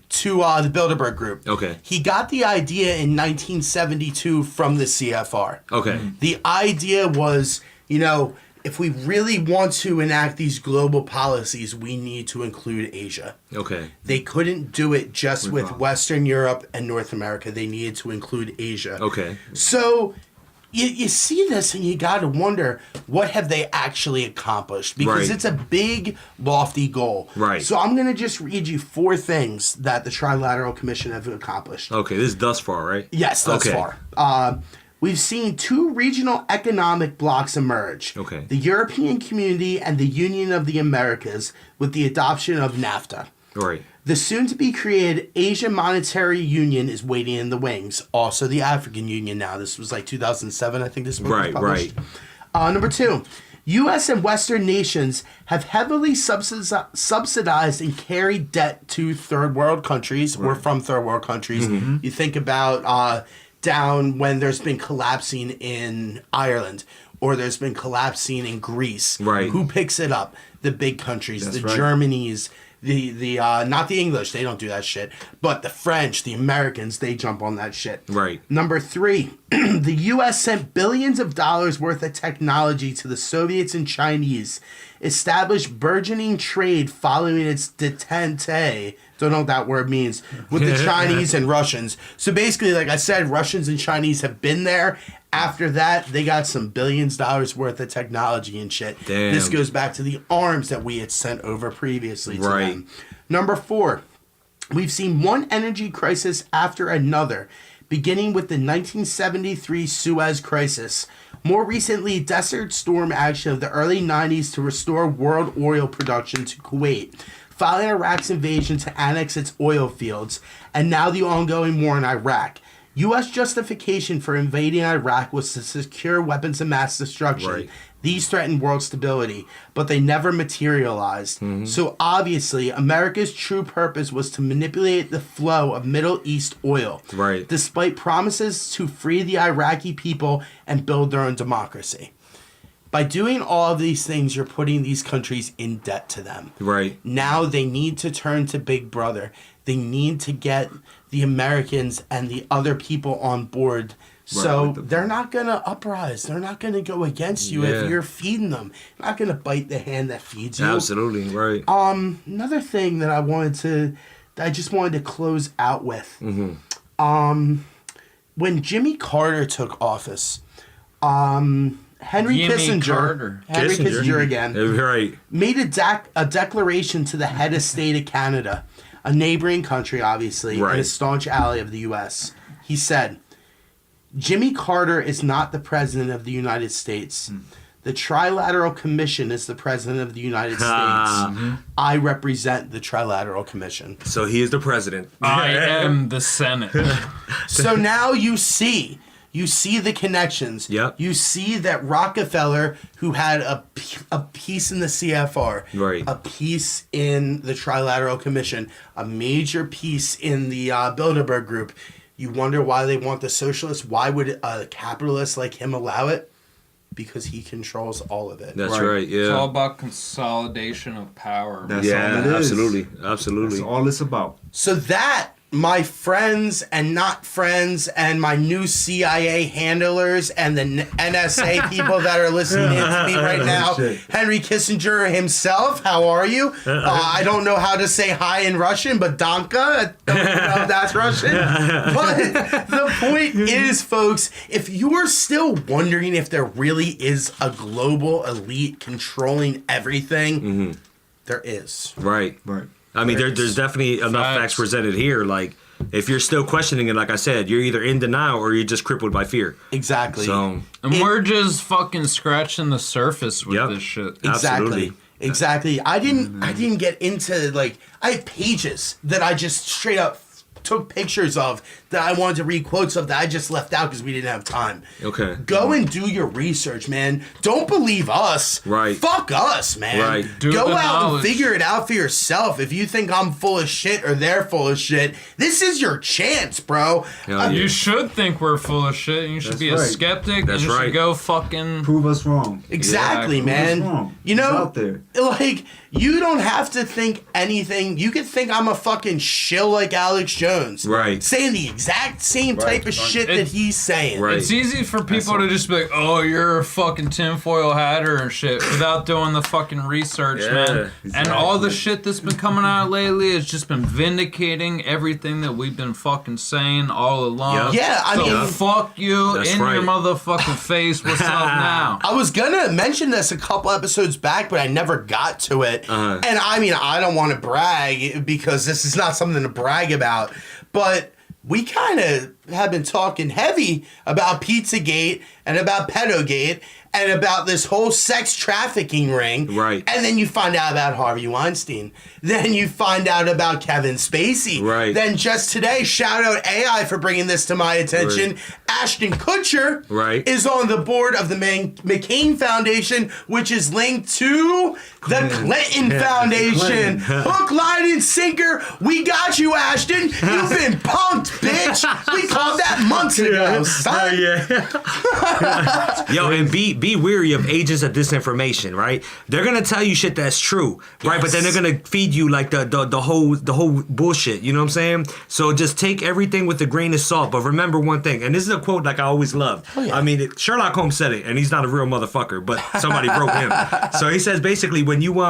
to the Bilderberg Group. Okay. He got the idea in 1972 from the CFR. Okay. The idea was, if we really want to enact these global policies, we need to include Asia. Okay. They couldn't do it just with Western Europe and North America. They needed to include Asia. Okay. So you see this and you got to wonder, what have they actually accomplished? Because it's a big, lofty goal. Right. So I'm going to just read you 4 things that the Trilateral Commission have accomplished. Okay, this is thus far, right? Yes, thus far. We've seen 2 regional economic blocs emerge. Okay. The European Community and the Union of the Americas with the adoption of NAFTA. Right. The soon-to-be created Asian Monetary Union is waiting in the wings. Also the African Union now. This was like 2007, I think this book was published. Number 2. U.S. and Western nations have heavily subsidized and carried debt to third world countries or from third world countries. Mm-hmm. You think about down when there's been collapsing in Ireland or there's been collapsing in Greece. Right. Who picks it up? The big countries, That's the right. Germanys, the not the English, they don't do that shit, but the French, the Americans, they jump on that shit. Right. Number 3, the U.S. sent billions of dollars worth of technology to the Soviets and Chinese, established burgeoning trade following its detente, don't know what that word means, with the Chinese and Russians. So basically, like I said, Russians and Chinese have been there. After that, they got some billions of dollars worth of technology and shit. Damn. This goes back to the arms that we had sent over previously to Right. them. Number 4, we've seen one energy crisis after another, beginning with the 1973 Suez Crisis. More recently, Desert Storm action of the early 90s to restore world oil production to Kuwait, following Iraq's invasion to annex its oil fields, and now the ongoing war in Iraq. U.S. justification for invading Iraq was to secure weapons of mass destruction. Right. These threatened world stability, but they never materialized. So obviously, America's true purpose was to manipulate the flow of Middle East oil, Right. despite promises to free the Iraqi people and build their own democracy. By doing all of these things, you're putting these countries in debt to them. Right. Now they need to turn to Big Brother. They need to get the Americans and the other people on board. So they're not going to uprise. They're not going to go against you Yeah. if you're feeding them. You're not going to bite the hand that feeds you. Absolutely, right. Another thing that I just wanted to close out with. When Jimmy Carter took office, Henry Jimmy Kissinger, Carter. Henry Kissinger again, Right. made a declaration to the head of state of Canada, a neighboring country, obviously, Right. and a staunch ally of the U.S. He said, Jimmy Carter is not the president of the United States. The Trilateral Commission is the president of the United States. I represent the Trilateral Commission. So he is the president. I am the Senate. So now you see the connections. Yep. You see that Rockefeller, who had a piece in the CFR, Right. a piece in the Trilateral Commission, a major piece in the Bilderberg Group. You wonder why they want the socialists. Why would a capitalist like him allow it? Because he controls all of it. That's right, It's all yeah. about consolidation of power. That's Yeah, all it is. absolutely. Absolutely. That's all it's about. So that, my friends and not friends and my new CIA handlers and the NSA people that are listening in to me right now, Shit. Henry Kissinger himself, how are you? I don't know how to say hi in Russian, but Danka, I don't even know if that's Russian. But the point is, folks, if you're still wondering if there really is a global elite controlling everything, there is. Right. Right. I mean, there's definitely enough facts presented here. Like, if you're still questioning it, like I said, you're either in denial or you're just crippled by fear. Exactly. So, And we're just fucking scratching the surface with Yep. this shit. Exactly. Exactly. I didn't get into, like, I had pages that I just straight up took pictures of that I wanted to read quotes of that I just left out because we didn't have time. okay. Go and do your research, man. Don't believe us. Right. Fuck us, man. Right. Do Go the out knowledge. and figure it out for yourself. If you think I'm full of shit or they're full of shit, this is your chance, bro. Hell yeah. You should think we're full of shit, and you should That's be a right. skeptic, That's and you right. should go fucking... Prove us wrong. Exactly, Yeah, man. wrong. You It's know, out there. like you don't have to think anything. You could think I'm a fucking shill like Alex Jones. Right. Saying the exact same type of shit that he's saying. Right. It's easy for people to just be like, oh, you're a fucking tinfoil hatter and shit without doing the fucking research, man. Exactly. And all the shit that's been coming out lately has just been vindicating everything that we've been fucking saying all along. Yeah, I mean, fuck you That's in right. your motherfucking face. What's up now? I was gonna mention this a couple episodes back, but I never got to it. And I mean, I don't want to brag because this is not something to brag about, but we kind of have been talking heavy about Pizzagate and about Pedogate and about this whole sex trafficking ring. Right. And then you find out about Harvey Weinstein. Then you find out about Kevin Spacey. Right. Then just today, shout out AI for bringing this to my attention. Right. Ashton Kutcher Right. is on the board of the McCain Foundation, which is linked to the Clinton Foundation. Hook, line, and sinker. We got you, Ashton. You've been punked, bitch. We called that months ago, son. Yo, and be weary of agents of disinformation, right? They're gonna tell you shit that's true, right? But then they're gonna feed you like the whole bullshit. You know what I'm saying? So just take everything with a grain of salt. But remember one thing, and this is a quote like I always love. I mean, Sherlock Holmes said it, and he's not a real motherfucker, but somebody wrote him. So he says basically when you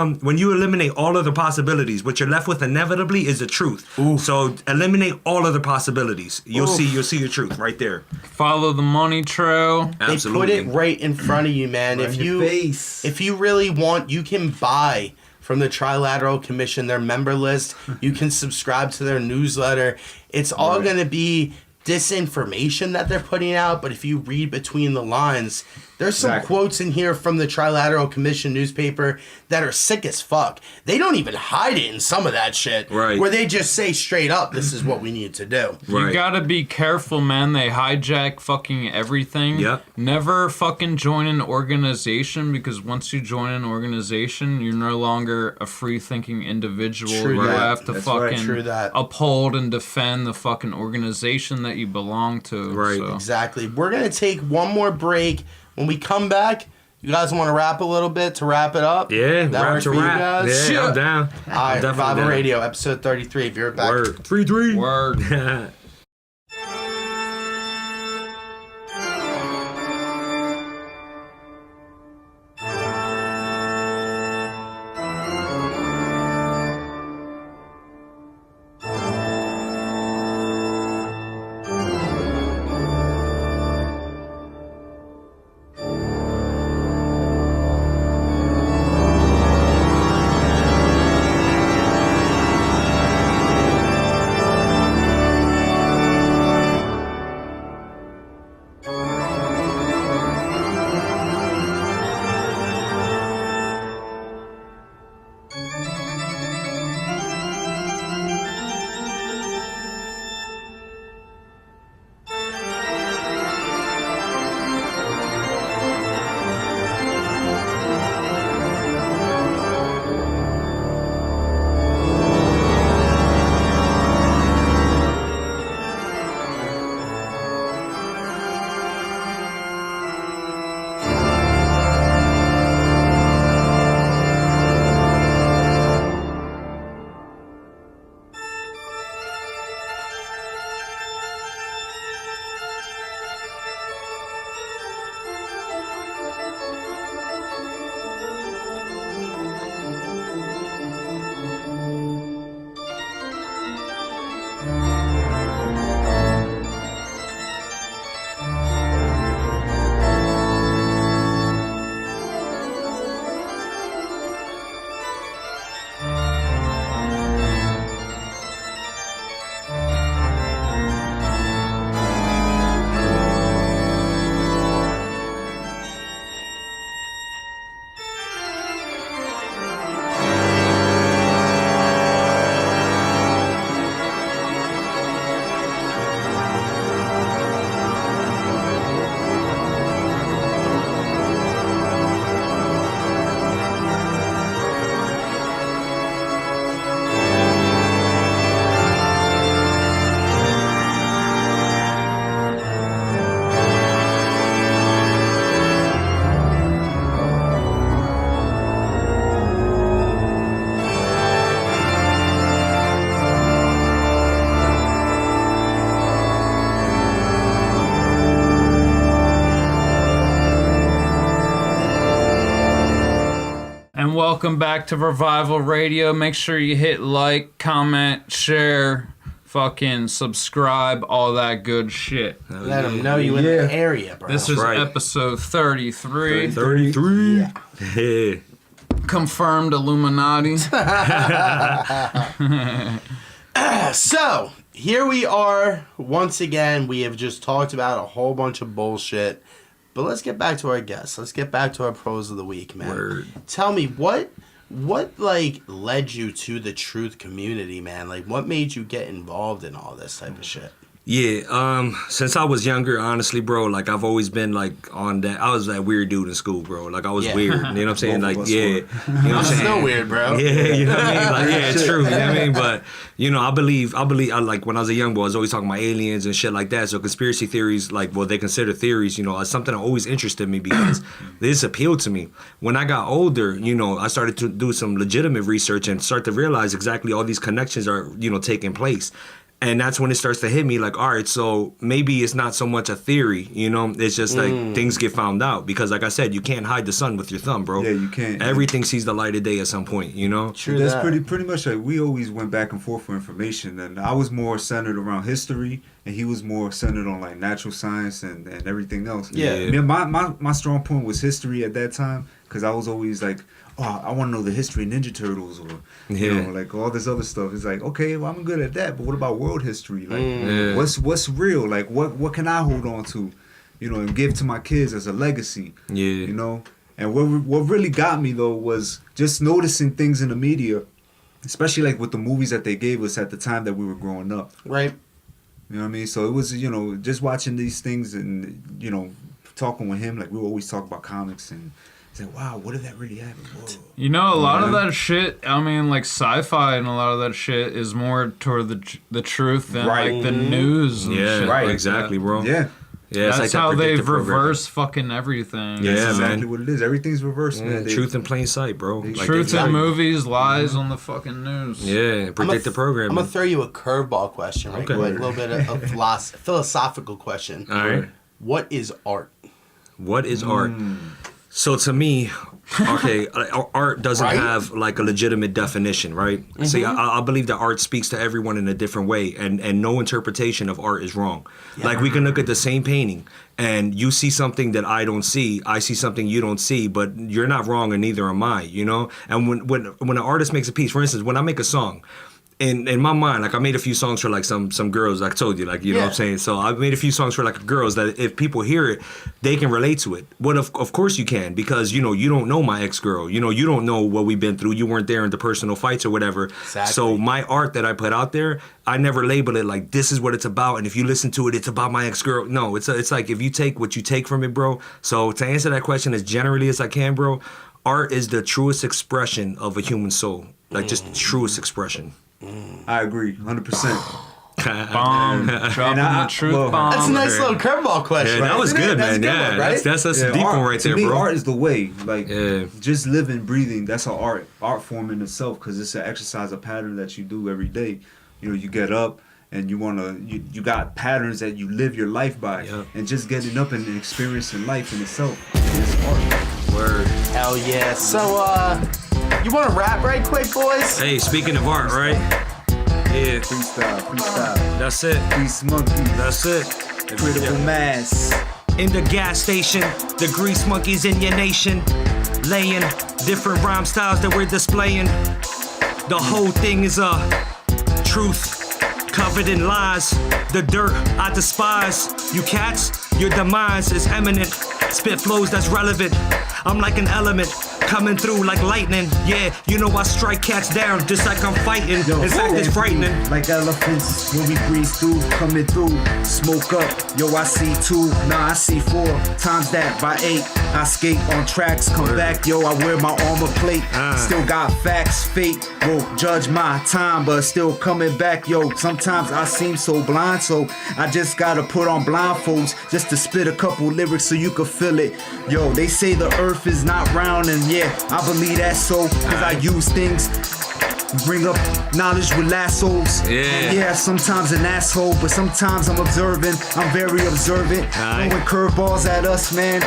eliminate all of the possibilities, what you're left with inevitably is the truth. So eliminate all of the possibilities. You'll see the truth right there. Follow the money trail. Absolutely. They put it right in front of you, man. Right in your face. If you really want, you can buy from the Trilateral Commission their member list. You can subscribe to their newsletter. It's all going to be disinformation that they're putting out, but if you read between the lines, there's some quotes in here from the Trilateral Commission newspaper that are sick as fuck. They don't even hide it in some of that shit. Right. Where they just say straight up, this is what we need to do. You gotta be careful, man. They hijack fucking everything. Yep. Never fucking join an organization, because once you join an organization, you're no longer a free-thinking individual. True you that. have to That's right. fucking True that. uphold and defend the fucking organization that you belong to. Right. So. Exactly. We're going to take one more break. When we come back, you guys want to rap a little bit to wrap it up? Yeah, That rap works to for you rap. guys? Yeah, I'm down. All right, I'm definitely Revival down. Radio, episode 33. Be right back. Word. 3-3. Word. welcome back to Revival Radio. Make sure you hit like, comment, share, fucking subscribe, all that good shit. Let them know you in the area, bro. This is episode 33. 33. Yeah. Confirmed Illuminati. So, here we are. Once again, we have just talked about a whole bunch of bullshit. But let's get back to our guests. Let's get back to our pros of the week, man. Word. Tell me, what like led you to the truth community, man? Like, what made you get involved in all this type of shit? Yeah, since I was younger, honestly, bro, like I've always been like on that. I was that weird dude in school, bro. Like I was weird. You know what I'm saying? Like, yeah. You know what I'm saying? Still weird, bro. Yeah, you know what I mean? Like, yeah, it's true. You know what I mean? But, you know, I believe, I like when I was a young boy, I was always talking about aliens and shit like that. So conspiracy theories, like, well, they consider theories, you know, something that always interested me because this appealed to me. When I got older, you know, I started to do some legitimate research and start to realize exactly all these connections are, you know, taking place. And that's when it starts to hit me like, all right, so maybe it's not so much a theory, you know? It's just like things get found out. Because like I said, you can't hide the sun with your thumb, bro. Yeah, you can't. Everything sees the light of day at some point, you know? True. That's pretty much like we always went back and forth for information. And I was more centered around history and he was more centered on like natural science and everything else. Yeah. I mean, my strong point was history at that time because I was always like, oh, I want to know the history of Ninja Turtles or, you know, like all this other stuff. It's like, okay, well, I'm good at that, but what about world history? Like, what's real? Like, what can I hold on to, you know, and give to my kids as a legacy? Yeah. You know? And what really got me, though, was just noticing things in the media, especially, like, with the movies that they gave us at the time that we were growing up. Right. You know what I mean? So it was, you know, just watching these things and, you know, talking with him, like, we always talk about comics and... Like, wow, what did that really happen? Whoa. You know, a lot of that shit, I mean, like sci-fi and a lot of that shit is more toward the truth than like the news and shit. Right, like exactly, that. bro. Yeah. Yeah, that's like how that they've predictive programming. reversed fucking everything. Yeah, That's exactly man. what it is. Everything's reversed, man. Truth in plain sight, bro. Like, Truth in exactly. movies, lies on the fucking news. Yeah, predictive programming. I'm going to throw you a curveball question, right? Okay. Quick. A little bit of philosophical question. All right. What is art? What is art? So to me, okay, art doesn't have like a legitimate definition, right? See, I believe that art speaks to everyone in a different way, and no interpretation of art is wrong. Like we can look at the same painting, and you see something that I don't see, I see something you don't see, but you're not wrong, and neither am I, you know? And when an artist makes a piece, for instance, when I make a song, in my mind, like I made a few songs for like some girls, like I told you, like, you know what I'm saying? So I made a few songs for like girls that if people hear it, they can relate to it. Well, of course you can, because, you know, you don't know my ex-girl. You know, you don't know what we've been through. You weren't there in the personal fights or whatever. Exactly. So my art that I put out there, I never label it like this is what it's about. And if you listen to it, it's about my ex-girl. No, it's like if you take what you take from it, bro. So to answer that question as generally as I can, bro, art is the truest expression of a human soul. Like just the truest expression. I agree, 100%. Bomb. Dropping the truth bomb. That's a nice little curveball question. Yeah, that was good, That's man. a good Yeah, one, right? that's a deep one right to there, me, bro. art is the way. Like, just living, breathing, that's an art form in itself, because it's an exercise, a pattern that you do every day. You know, you get up, and you got patterns that you live your life by. And just getting up and experiencing life in itself is art. Word. Hell yeah. So, you want to rap right quick, boys? Hey, speaking of art, right? Yeah. Freestyle. That's it. Grease monkey. That's it. Critical mass. In the gas station, the grease monkeys in your nation, laying different rhyme styles that we're displaying. The whole thing is truth covered in lies. The dirt I despise. You cats, your demise is imminent. Spit flows that's relevant. I'm like an element coming through like lightning. Yeah, you know I strike cats down just like I'm fighting. Yo, in fact, it's frightening. Like elephants when we breeze through, coming through, smoke up. Yo, I see 2, nah, I see 4. Times that by 8, I skate on tracks, come back. Yo, I wear my armor plate. Still got facts, fate will judge my time, but still coming back. Yo, sometimes I seem so blind, so I just gotta put on blindfolds just to spit a couple lyrics so you can feel it. Yo, they say the earth is not round, and yeah, I believe that so, cause I use things, bring up knowledge with lassos. Yeah, sometimes an asshole, but sometimes I'm observant. I'm very observant. Throwing curveballs at us, man.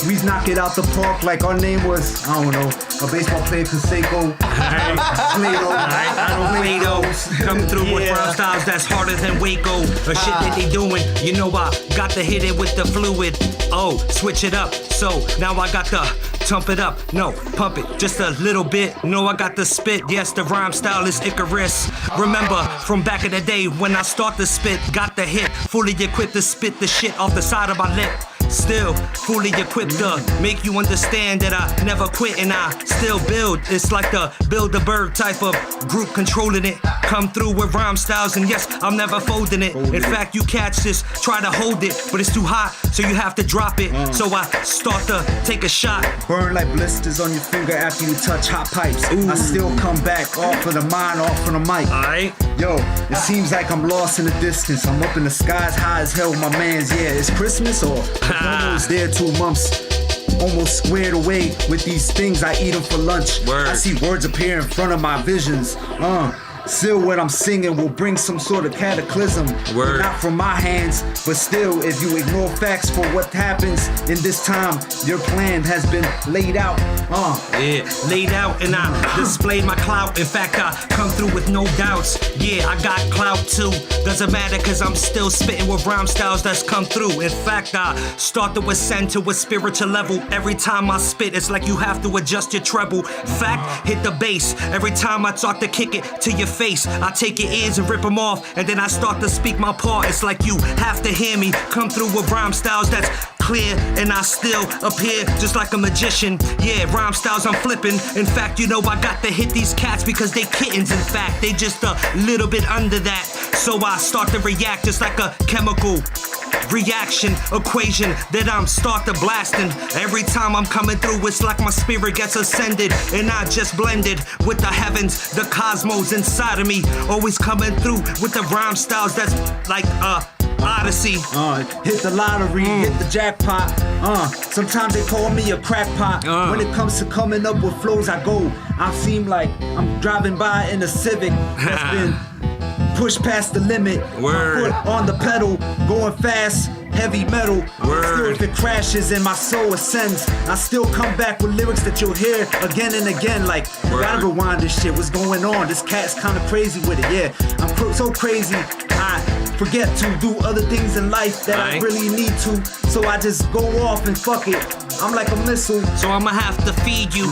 We knock it out the park like our name was, I don't know, a baseball player, Canseco. I don't play those. Come through with rhyme styles that's harder than Waco. Or shit that they doing. You know I got to hit it with the fluid. Oh, switch it up. So now I got to pump it up. No, pump it just a little bit. No, I got the spit. Yes, the rhyme style is Icarus. Remember from back in the day when I start to spit, got the hit, fully equipped to spit the shit off the side of my lip. Still fully equipped to make you understand that I never quit and I still build. It's like the Bilderberg type of group controlling it. Come through with rhyme styles and yes, I'm never folding it. In fact, you catch this, try to hold it, but it's too hot, so you have to drop it. So I start to take a shot. Burn like blisters on your finger after you touch hot pipes. I still come back off of the mind, off of the mic. Alright. Yo, it seems like I'm lost in the distance. I'm up in the skies high as hell with my mans. Yeah, it's Christmas or almost there 2 months. Almost squared away with these things. I eat them for lunch. Word. I see words appear in front of my visions. Still what I'm singing will bring some sort of cataclysm. Word. Not from my hands, but still, if you ignore facts for what happens in this time, your plan has been laid out. Yeah, laid out and I displayed my clout. In fact, I come through with no doubts. Yeah, I got clout too. Doesn't matter cause I'm still spitting with rhyme styles that's come through. In fact, I start to ascend to a spiritual level. Every time I spit, it's like you have to adjust your treble. Fact, hit the bass. Every time I talk to kick it to your face, I take your ears and rip them off, and then I start to speak my part. It's like you have to hear me come through with rhyme styles that's clear, and I still appear just like a magician. Yeah, rhyme styles I'm flipping. In fact, you know I got to hit these cats because they kittens. In fact, they just a little bit under that. So I start to react just like a chemical reaction equation that I'm start to blasting. Every time I'm coming through, it's like my spirit gets ascended, and I just blended with the heavens, the cosmos inside of me. Always coming through with the rhyme styles that's like Odyssey. Hit the lottery, hit the jackpot. Sometimes they call me a crackpot. When it comes to coming up with flows, I seem like I'm driving by in a Civic that's been pushed past the limit. Word. Foot on the pedal, going fast, heavy metal. Word. Still, if it crashes and my soul ascends, I still come back with lyrics that you'll hear again and again. Like, gotta rewind this shit. What's going on? This cat's kind of crazy with it. Yeah, I'm so crazy. I forget to do other things in life that I really need to. So I just go off and fuck it. I'm like a missile. So I'ma have to feed you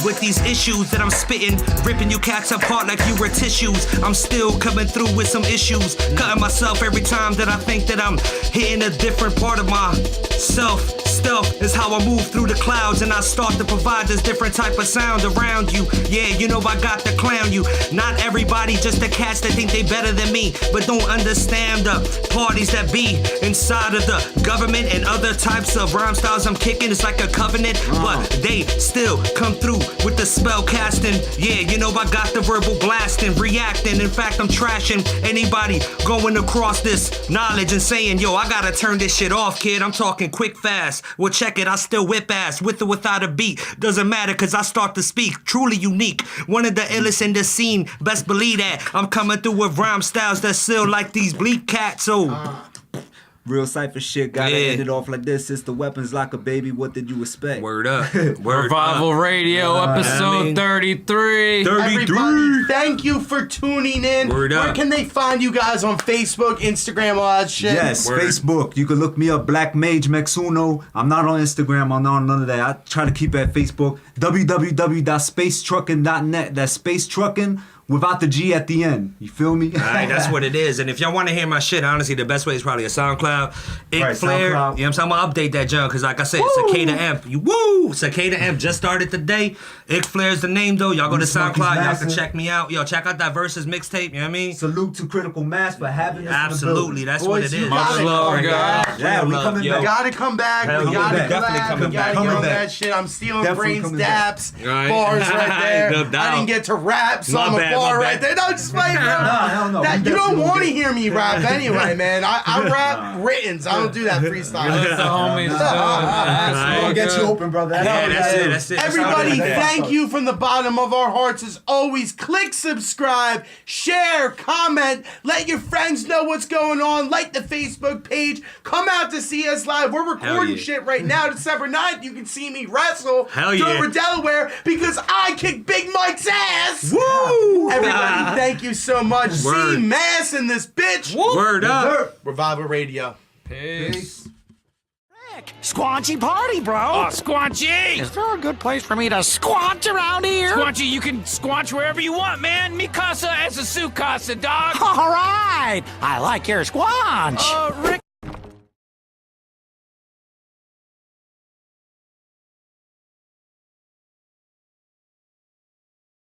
with these issues that I'm spitting, ripping you cats apart like you were tissues. I'm still coming through with some issues, cutting myself every time that I think that I'm hitting a different part of myself. Stealth is how I move through the clouds, and I start to provide this different type of sound around you. Yeah, you know I got to clown you. Not everybody, just the cats that think they better than me, but don't understand the parties that be inside of the government and other types of rhyme styles I'm kicking. It's like a covenant, but they still come through with the spell casting. Yeah, you know I got the verbal blasting, reacting. In fact, I'm trashing anybody going across this knowledge and saying, yo, I gotta turn this shit off, kid. I'm talking quick, fast. Well, check it, I still whip ass with or without a beat. Doesn't matter, cause I start to speak. Truly unique, one of the illest in the scene. Best believe that. I'm coming through with rhyme styles that still like these bleak cats. So real cypher shit, gotta end it off like this. It's the weapons like a baby, what did you expect? Word up. Revival Radio, episode 33. Everybody, thank you for tuning in. Word Where up. can they find you guys on Facebook, Instagram, all that shit? Yes, Facebook. You can look me up, Black Mage Mexuno. I'm not on Instagram. I'm not on none of that. I try to keep it at Facebook. www.spacetruckin.net. That's space truckin' without the G at the end. You feel me? Alright, that's what it is. And if y'all want to hear my shit, honestly, the best way is probably a SoundCloud. Flair. SoundCloud. You know what I'm saying? I'm going to update that junk because, like I said, Cicada Amp. Woo! Cicada Amp just started today. Flair is the name, though. Y'all go to SoundCloud. Y'all can check me out. Yo, check out that Versus mixtape. You know what I mean? Salute to Critical Mass for having us. Absolutely. That's what it is. Much love, guys. Yeah, we coming We back. gotta come back. Hell We yeah. gotta Definitely collab. coming We gotta back. get on Coming that back. shit. I'm stealing Definitely brains, coming back. daps, Right. bars right there. No I doubt. didn't get to rap, so My I'm bad, bar my right bad. there. No, just wait, bro. hell no. That, We you don't definitely want to get- hear me rap anyway, man. I rap writtens. I don't do that freestyle. Let the homies do it. That's We'll get you good. open, brother. Yeah, that's it. That's it. That's all Everybody, good. thank you from the bottom of our hearts as always. Click subscribe, share, comment, let your friends know what's going on, like the Facebook page, come out to see us live. We're recording yeah. shit right now. December 9th, you can see me wrestle Hell yeah. over Delaware because I kick Big Mike's ass. Woo! Everybody, thank you so much. Word. See Mass in this bitch. Word up. Revival Radio. Peace. Squanchy party, bro. Oh, Squanchy! Is there a good place for me to squanch around here? Squanchy, you can squanch wherever you want, man. Mi casa es a su casa, dog. All right. I like your squanch. Rick